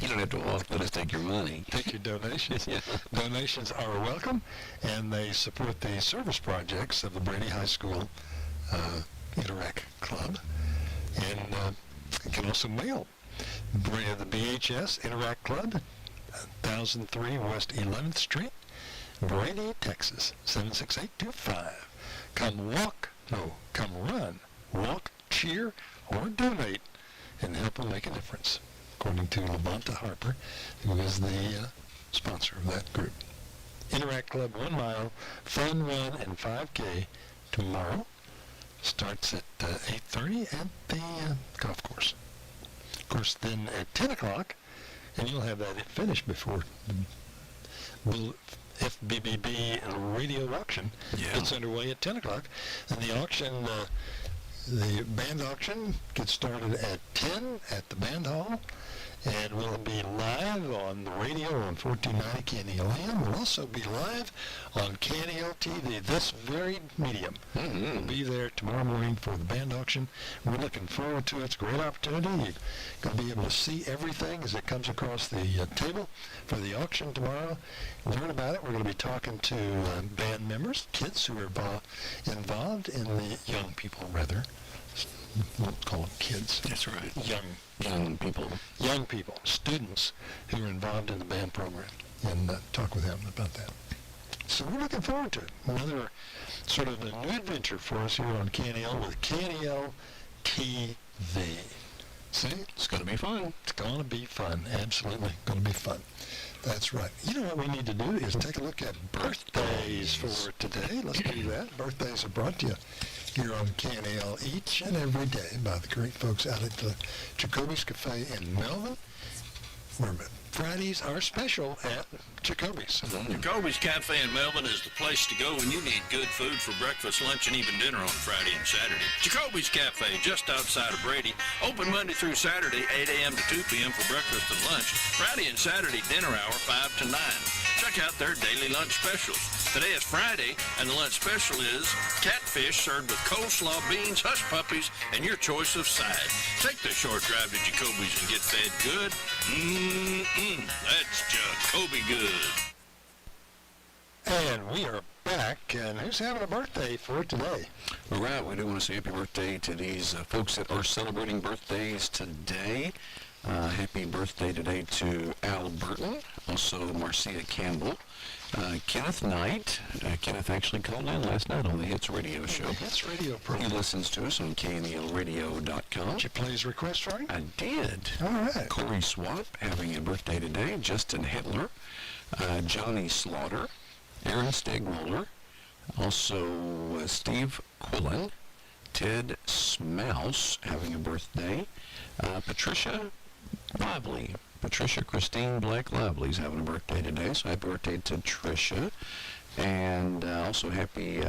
K: You don't have to walk, they'll just take your money.
A: Take your donations.
K: Yeah.
A: Donations are welcome, and they support the service projects of the Brady High School Interact Club. And you can also mail the BHS Interact Club, 1003 West 11th Street, Brady, Texas, 76825. Come run, walk, cheer, or donate, and help them make a difference, according to Levanta Harper, who is the sponsor of that group. Interact Club 1 mile, fun run and 5K tomorrow. Starts at 8:30 at the golf course. Of course, then at 10 o'clock, and you'll have that finished before the FBBB radio auction gets underway at 10 o'clock. And the auction, the band auction gets started at 10 at the band hall, and will be live on the radio on 1490 KNEL AM. We'll also be live on KNEL TV, this very medium. We'll be there tomorrow morning for the band auction. We're looking forward to it. It's a great opportunity. You're going to be able to see everything as it comes across the table for the auction tomorrow. Learn about it. We're going to be talking to band members, kids who are involved in the young people, rather. We'll call them kids.
K: That's right.
A: Young people, students who are involved in the band program, and talk with them about that. So we're looking forward to it. Another sort of a new adventure for us here on KNEL with KNEL TV. See?
K: It's going to be fun.
A: It's going to be fun. Absolutely going to be fun. That's right. You know what we need to do is take a look at birthdays for today. Let's do that. Birthdays are brought to you here on KNEL each and every day by the great folks out at the Jacoby's Cafe in Melvin, where Fridays are special at Jacoby's.
L: Jacoby's Cafe in Melvin is the place to go when you need good food for breakfast, lunch, and even dinner on Friday and Saturday. Jacoby's Cafe, just outside of Brady, open Monday through Saturday, 8 a.m. to 2 p.m. for breakfast and lunch. Friday and Saturday, dinner hour, 5 to 9. Check out their daily lunch specials. Today is Friday, and the lunch special is catfish served with coleslaw, beans, hush puppies, and your choice of side. Take the short drive to Jacoby's and get fed good. That's Jacoby good.
A: And we are back, and who's having a birthday for today?
K: All right, we do want to say happy birthday to these folks that are celebrating birthdays today. Happy birthday today to Al Burton, also Marcia Campbell, Kenneth Knight. Kenneth actually called in last night on the Hits Radio show.
A: Hits Radio program.
K: He listens to us on KNELradio.com.
A: Did you play his request for him?
K: I did.
A: All right.
K: Corey Swap having a birthday today. Justin Hitler, Johnny Slaughter, Aaron Stegmuller, also Steve Quillen, Ted Smouse having a birthday, Patricia Lively. Patricia Christine Black Lively's having a birthday today, so happy birthday to Tricia. And also happy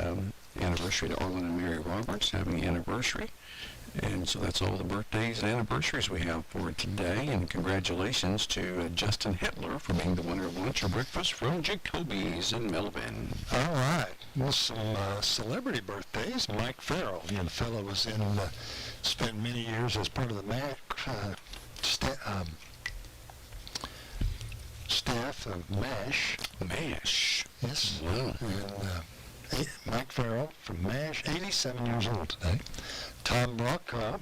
K: anniversary to Arlen and Mary Roberts having an anniversary. And so that's all the birthdays and anniversaries we have for today. And congratulations to Justin Hitler for being the winner of lunch or breakfast from Jacoby's in Melvin.
A: All right. Well, some celebrity birthdays. Mike Farrell, the fellow was spent many years as part of the staff of MASH.
K: MASH.
A: Yes.
K: Wow.
A: And, Mike Farrell from MASH, 87 years old today. Tom Brokaw,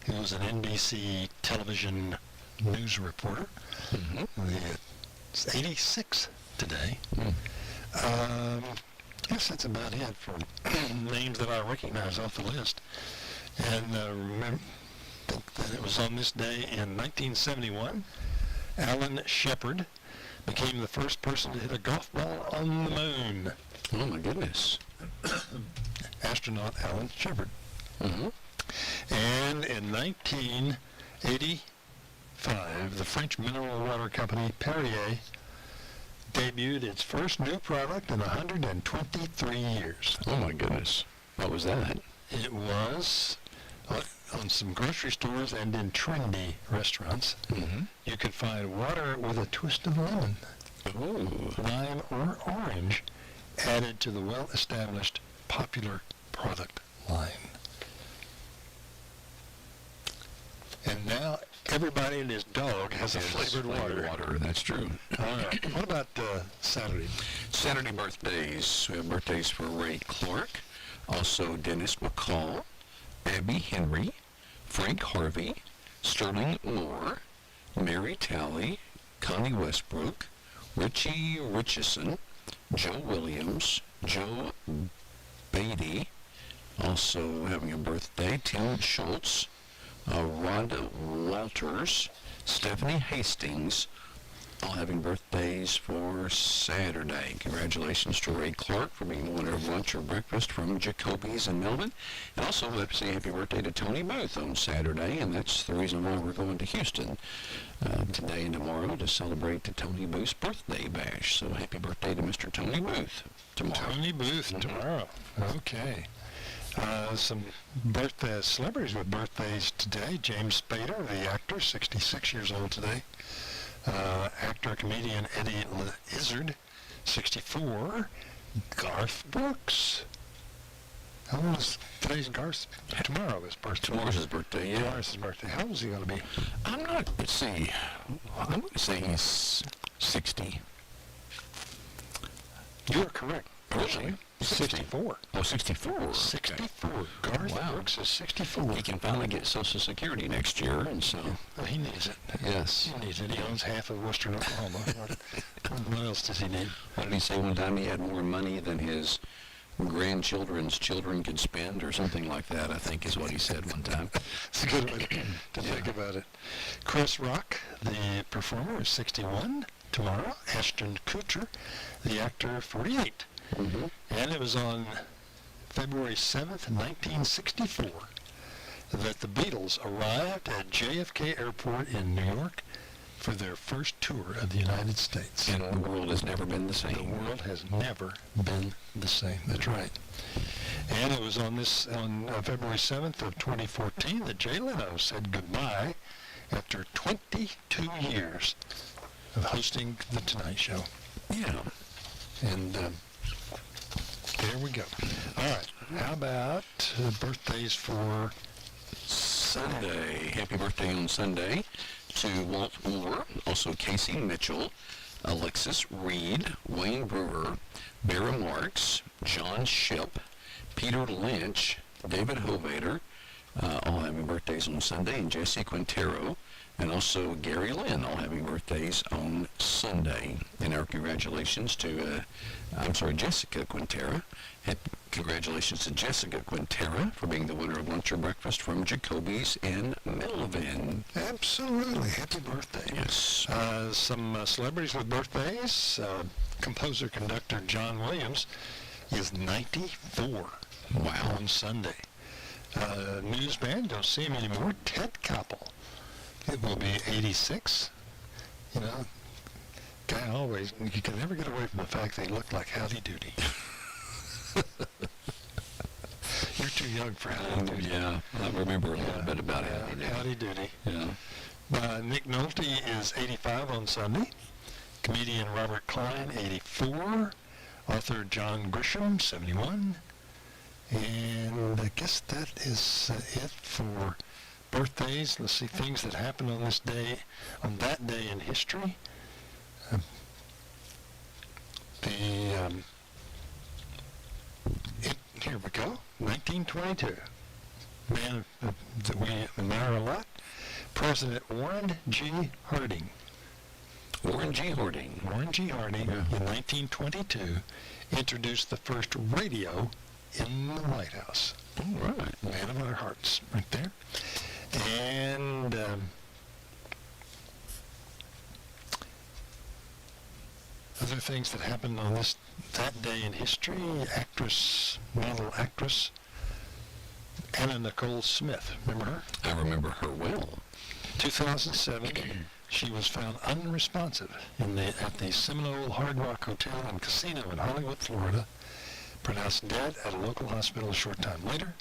A: who was an NBC television news reporter. He's 86 today. I guess that's about it for names that I recognize off the list. And remember that it was on this day in 1971, Alan Shepard became the first person to hit a golf ball on the moon.
K: Oh, my goodness.
A: Astronaut Alan Shepard. And in 1985, the French mineral water company Perrier debuted its first new product in 123 years.
K: Oh, my goodness. What was that?
A: It was on some grocery stores and in trendy restaurants. You could find water with a twist of lemon, lime, or orange added to the well-established popular product line. And now everybody and his dog has a flavored water.
K: That's true.
A: All right. What about Saturday?
K: Saturday birthdays. We have birthdays for Ray Clark, also Dennis McCall, Abby Henry, Frank Harvey, Sterling Moore, Mary Talley, Connie Westbrook, Richie Richardson, Joe Williams, Joe Beatty, also having a birthday, Tim Schultz, Rhonda Walters, Stephanie Hastings, all having birthdays for Saturday. Congratulations to Ray Clark for being the winner of lunch or breakfast from Jacoby's in Melvin. And also, let's say happy birthday to Tony Booth on Saturday, and that's the reason why we're going to Houston today and tomorrow to celebrate the Tony Booth's birthday bash. So happy birthday to Mr. Tony Booth tomorrow.
A: Tony Booth tomorrow. Okay. Some celebrities with birthdays today. James Spader, the actor, 66 years old today. Actor-comedian Eddie Izzard, 64. Garth Brooks. How old is today's Garth? Tomorrow is birthday.
K: Tomorrow's his birthday, yeah.
A: Tomorrow's his birthday. How old is he going to be?
K: Let's see. I'm going to say he's 60.
A: You are correct.
K: Really?
A: 64.
K: Oh, 64.
A: 64. Garth Brooks is 64.
K: He can finally get Social Security next year, and so...
A: Well, he needs it.
K: Yes.
A: He needs it. He owns half of western Oklahoma. What else does he need?
K: What did he say one time? He had more money than his grandchildren's children could spend, or something like that, I think is what he said one time.
A: It's a good way to think about it. Chris Rock, the performer, is 61 tomorrow. Ashton Kutcher, the actor, 48. Mm-hmm. And it was on February 7th, 1964, that the Beatles arrived at JFK Airport in New York for their first tour of the United States.
K: And the world has never been the same.
A: The world has never been the same. That's right. And it was on February 7th of 2014 that Jay Leno said goodbye after 22 years of hosting The Tonight Show.
K: Yeah.
A: And there we go. All right. How about birthdays for
K: Sunday? Happy birthday on Sunday to Walt Moore, also Casey Mitchell, Alexis Reed, Wayne Brewer, Barra Marks, John Ship, Peter Lynch, David Hovader, all having birthdays on Sunday, and Jesse Quintero, and also Gary Lynn, all having birthdays on Sunday. And our congratulations to, Jessica Quintera. And congratulations to Jessica Quintera for being the winner of lunch or breakfast from Jacoby's in Melvin.
A: Absolutely. Happy birthday.
K: Yes.
A: Some celebrities with birthdays. Composer-conductor John Williams is 94.
K: Wow.
A: On Sunday. Newsman, don't see him anymore. Ted Koppel. It will be 86. You know, guy always, you can never get away from the fact they look like Howdy Doody. You're too young for Howdy Doody.
K: Yeah, I remember a little bit about
A: Howdy Doody.
K: Yeah.
A: Nick Nolte is 85 on Sunday. Comedian Robert Klein, 84. Author John Grisham, 71. And I guess that is it for birthdays. Let's see things that happened on that day in history. Here we go. 1922. Man that we admire a lot. President Warren G. Harding.
K: Warren G. Harding.
A: Warren G. Harding, in 1922, introduced the first radio in the White House.
K: All right.
A: Man of our hearts, right there. And other things that happened on that day in history, model actress, Anna Nicole Smith. Remember her?
K: I remember her well.
A: 2007, she was found unresponsive at the Seminole Hard Rock Hotel and Casino in Hollywood, Florida. Pronounced dead at a local hospital a short time later.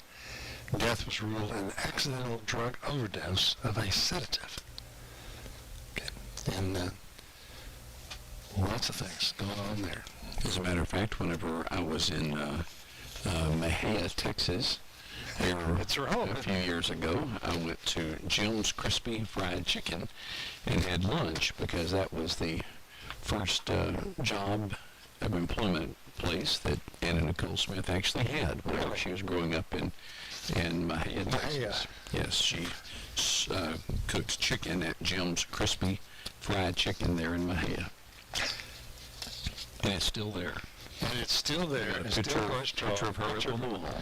A: Death was ruled an accidental drug overdose of a sedative. Okay. And lots of things going on there.
K: As a matter of fact, whenever I was in Mejia, Texas, there
A: It's her home.
K: a few years ago, I went to Jim's Crispy Fried Chicken and had lunch because that was the first job of employment place that Anna Nicole Smith actually had whenever she was growing up in Mejia, Texas. Yes, she cooked chicken at Jim's Crispy Fried Chicken there in Mejia. And it's still there.
A: And it's still there. It's
K: Picture,
A: still going strong.
K: picture of her up on the wall.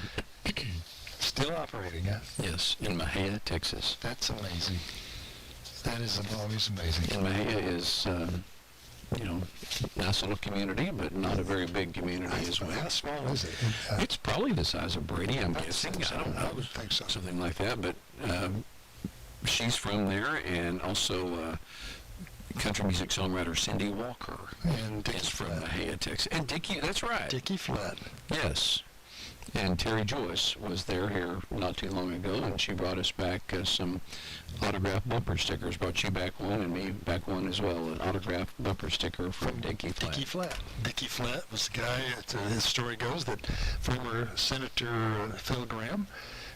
A: Still operating, huh?
K: Yes, in Mejia, Texas.
A: That's amazing. That is always amazing.
K: And Mejia is, nice little community, but not a very big community as well.
A: How small is it?
K: It's probably the size of Brady, I'm guessing. I don't know.
A: I would think so.
K: Something like that, but she's from there, and also country music songwriter Cindy Walker
A: And Dickie
K: is from
A: Flat.
K: Mejia, Texas. And Dickie, that's right.
A: Dickie Flat.
K: Yes. And Terry Joyce was there here not too long ago, and she brought us back some autographed bumper stickers. Brought you back one, and me back one as well. An autographed bumper sticker from Dickie Flat.
A: Dickie Flat. Dickie Flat was the guy, his story goes, that former Senator Phil Graham,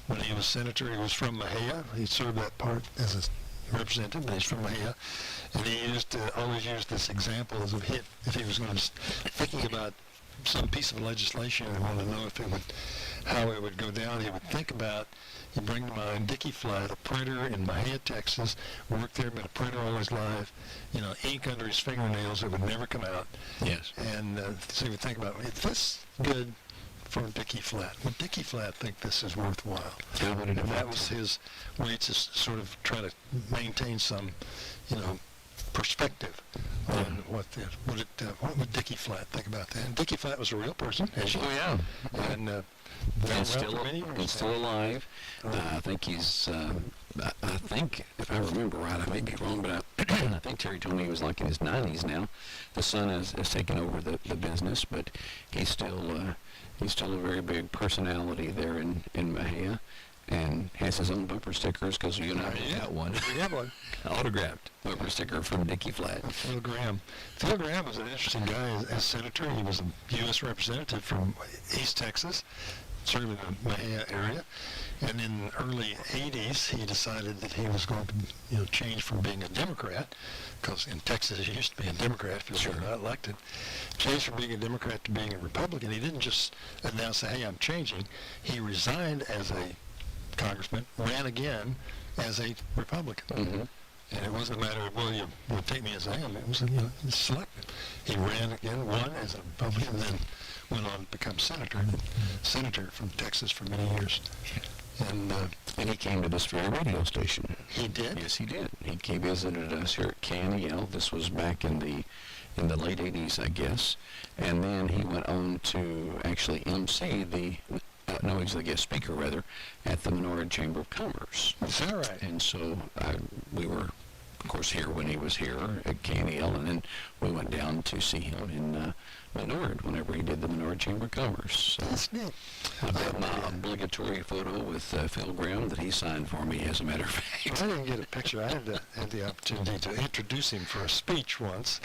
A: when he was senator, he was from Mejia. He served that part as a representative, but he's from Mejia. And he always used this example as if he was going to, thinking about some piece of legislation and wanted to know how it would go down, he would think about, he'd bring to mind Dickie Flat, a printer in Mejia, Texas, worked there, been a printer all his life, ink under his fingernails that would never come out.
K: Yes.
A: And so he would think about, if this good for Dickie Flat, would Dickie Flat think this is worthwhile? And that was his way to sort of try to maintain some, perspective on what would Dickie Flat think about that. And Dickie Flat was a real person, as you know. And
K: still alive. I think he's, I think, if I remember right, I may be wrong, but I think Terry told me he was like in his 90s now. The son has taken over the business, but he's still a very big personality there in Mejia, and has his own bumper stickers because you and I got one.
A: We have one.
K: Autographed bumper sticker from Dickie Flat.
A: Phil Graham. Phil Graham was an interesting guy as senator. He was a U.S. representative from East Texas, served in the Mejia area. And in the early 80s, he decided that he was going to change from being a Democrat, because in Texas he used to be a Democrat if you were not elected. Changed from being a Democrat to being a Republican. He didn't just announce, hey, I'm changing. He resigned as a congressman, ran again as a Republican. Mm-hmm. And it wasn't a matter of, well, you take me as I am. It was, selected. He ran again, won as a Republican, and then went on to become senator from Texas for many years. And
K: he came to this very radio station.
A: He did?
K: Yes, he did. He came visited us here at KNEL. This was back in the late 80s, I guess. And then he went on to actually MC he was the guest speaker, rather, at the Menard Chamber of Commerce.
A: Is that right?
K: And so we were, of course, here when he was here at KNEL, and then we went down to see him in Menard whenever he did the Menard Chamber of Commerce. So
A: that's neat.
K: I've got my obligatory photo with Phil Graham that he signed for me, as a matter of fact.
A: I didn't get a picture. I had the opportunity to introduce him for a speech once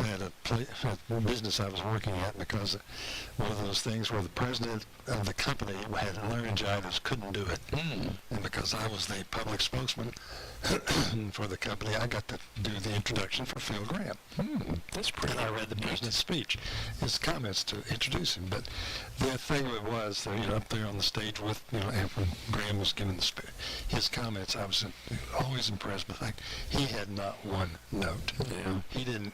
A: at a business I was working at, because one of those things where the president of the company had laryngitis, couldn't do it. And because I was the public spokesman for the company, I got to do the introduction for Phil Graham.
K: That's pretty.
A: And I read the president's speech, his comments to introduce him. But the thing was, up there on the stage with, after Graham was giving his comments, I was always impressed with the fact he had not one note.
K: Yeah.
A: He didn't,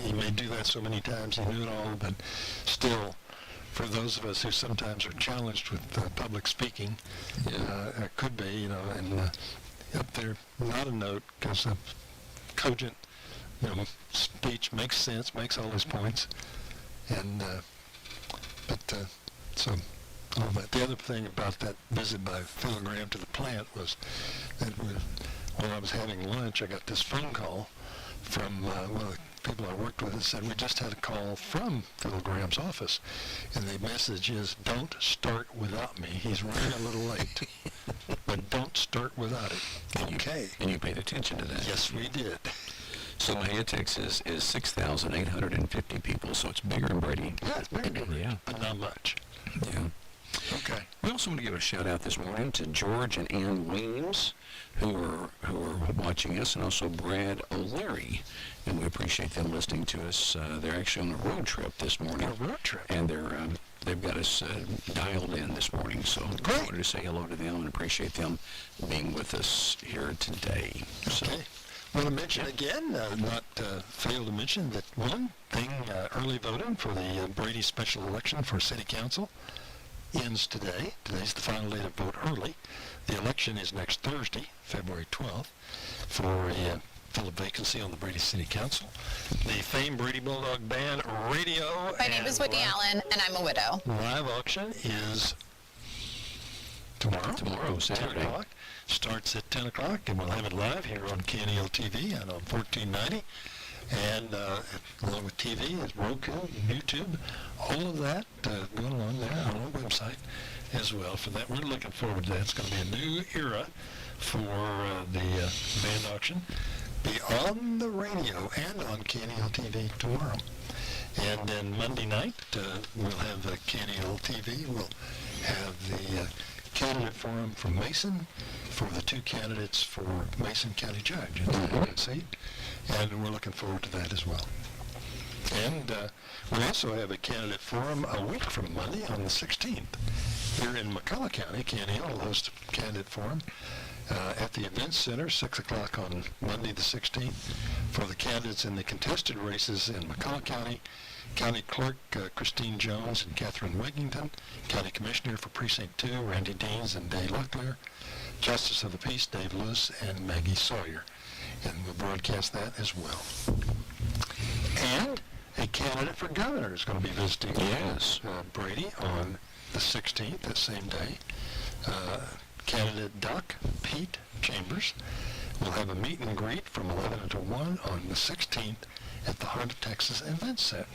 A: he may do that so many times, he knew it all, but still, for those of us who sometimes are challenged with public speaking, it could be, and up there, not a note, because a cogent, speech makes sense, makes all his points, and so all that. The other thing about that visit by Phil Graham to the plant was that while I was having lunch, I got this phone call from one of the people I worked with that said, we just had a call from Phil Graham's office, and the message is, don't start without me. He's running a little late, but don't start without it. Okay.
K: And you paid attention to that.
A: Yes, we did.
K: Somahia, Texas is 6,850 people, so it's bigger than Brady.
A: Yeah, it's bigger.
K: Yeah.
A: But not much.
K: Yeah.
A: Okay.
K: We also want to give a shout out this morning to George and Ann Weems, who are watching us, and also Brad O'Leary, and we appreciate them listening to us. They're actually on a road trip this morning.
A: A road trip.
K: And they've got us dialed in this morning, so I wanted to say hello to them and appreciate them being with us here today. So,
A: Okay. Want to mention again, fail to mention that one thing, early voting for the Brady special election for City Council ends today. Today's the final day to vote early. The election is next Thursday, February 12th, for a fill a vacancy on the Brady City Council. The famed Brady Bulldog Band radio.
M: My name is Whitney Allen, and I'm a widow.
A: Live auction is tomorrow.
K: Tomorrow, Saturday.
A: 10 o'clock. Starts at 10 o'clock, and we'll have it live here on KNEL TV and on 1490. And along with TV, it's Roku, YouTube, all of that going along there on our website as well. For that, we're looking forward to that. It's going to be a new era for the band auction. Be on the radio and on KNEL TV tomorrow. And then Monday night, we'll have KNEL TV. We'll have the candidate forum from Mason for the two candidates for Mason County Judge in the second seat. And we're looking forward to that as well. And we also have a candidate forum a week from Monday on the 16th. Here in McCullough County, KNEL will host a candidate forum at the Events Center, 6 o'clock on Monday the 16th, for the candidates in the contested races in McCullough County. County Clerk Christine Jones and Catherine Wigington, County Commissioner for Precinct 2, Randy Deans and Dave Luckler, Justice of the Peace, Dave Lewis, and Maggie Sawyer. And we'll broadcast that as well. And a candidate for governor is going to be visiting Brady on the 16th, that same day. Candidate Doc Pete Chambers will have a meet and greet from 11 to 1 on the 16th at the Heart of Texas Events Center.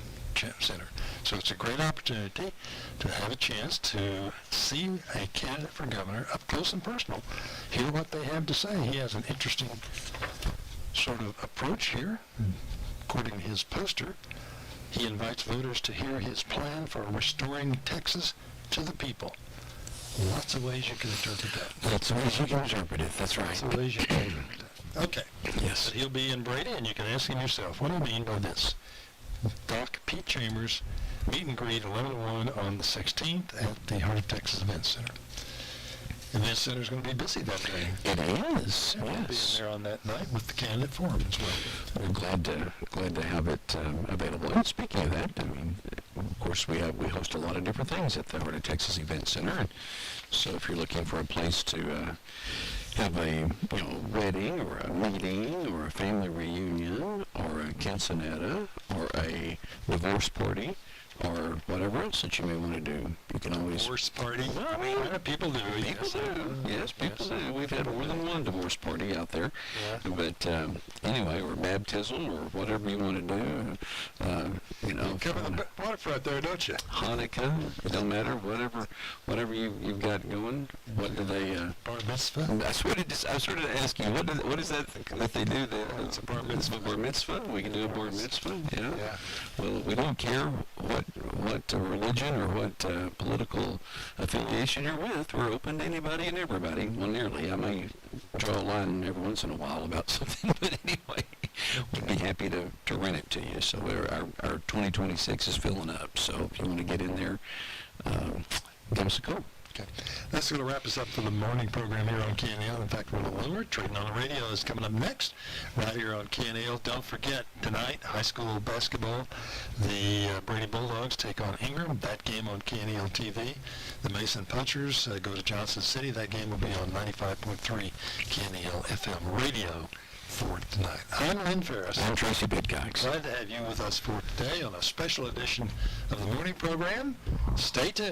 A: So it's a great opportunity to have a chance to see a candidate for governor up close and personal, hear what they have to say. He has an interesting sort of approach here. According to his poster, he invites voters to hear his plan for restoring Texas to the people. Lots of ways you can interpret that.
K: Lots of ways you can interpret it, that's right.
A: Lots of ways you can interpret that. Okay.
K: Yes.
A: But he'll be in Brady, and you can ask him yourself, what do I mean by this? Doc Pete Chambers, meet and greet 11 to 1 on the 16th at the Heart of Texas Events Center. Event Center is going to be busy that day.
K: It is.
A: We'll be in there on that night with the candidate forum as well.
K: We're glad to have it available. And speaking of that, I mean, of course, we host a lot of different things at the Heart of Texas Event Center. And so if you're looking for a place to have a wedding or a meeting or a family reunion or a quinceanera or a divorce party or whatever else that you may want to do, you can always...
A: Divorce party?
K: Well, I mean,
A: people do.
K: People do. Yes, people do. We've had more than one divorce party out there.
A: Yeah.
K: But anyway, or baptism or whatever you want to do,
A: You cover the waterfront there, don't you?
K: Hanukkah, it don't matter, whatever you've got going. What do they...
A: Bar mitzvah?
K: That's what it is. I was sort of asking, what is that they do there?
A: It's a bar mitzvah.
K: Bar mitzvah? We can do a bar mitzvah, yeah.
A: Yeah.
K: Well, we don't care what religion or what political affiliation you're with. We're open to anybody and everybody. Well, nearly. I may draw a line every once in a while about something, but anyway, we'd be happy to rent it to you. So our 2026 is filling up. So if you want to get in there, give us a call.
A: Okay. That's going to wrap us up for the morning program here on KNEL. In fact, we're a little over. Trading on the Radio is coming up next, right here on KNEL. Don't forget, tonight, high school basketball, the Brady Bulldogs take on Ingram. That game on KNEL TV. The Mason Punchers go to Johnson City. That game will be on 95.3 KNEL FM Radio for tonight. I'm Lynn Ferris.
K: I'm Tracy Bidcox.
A: Glad to have you with us for today on a special edition of the morning program. Stay tuned.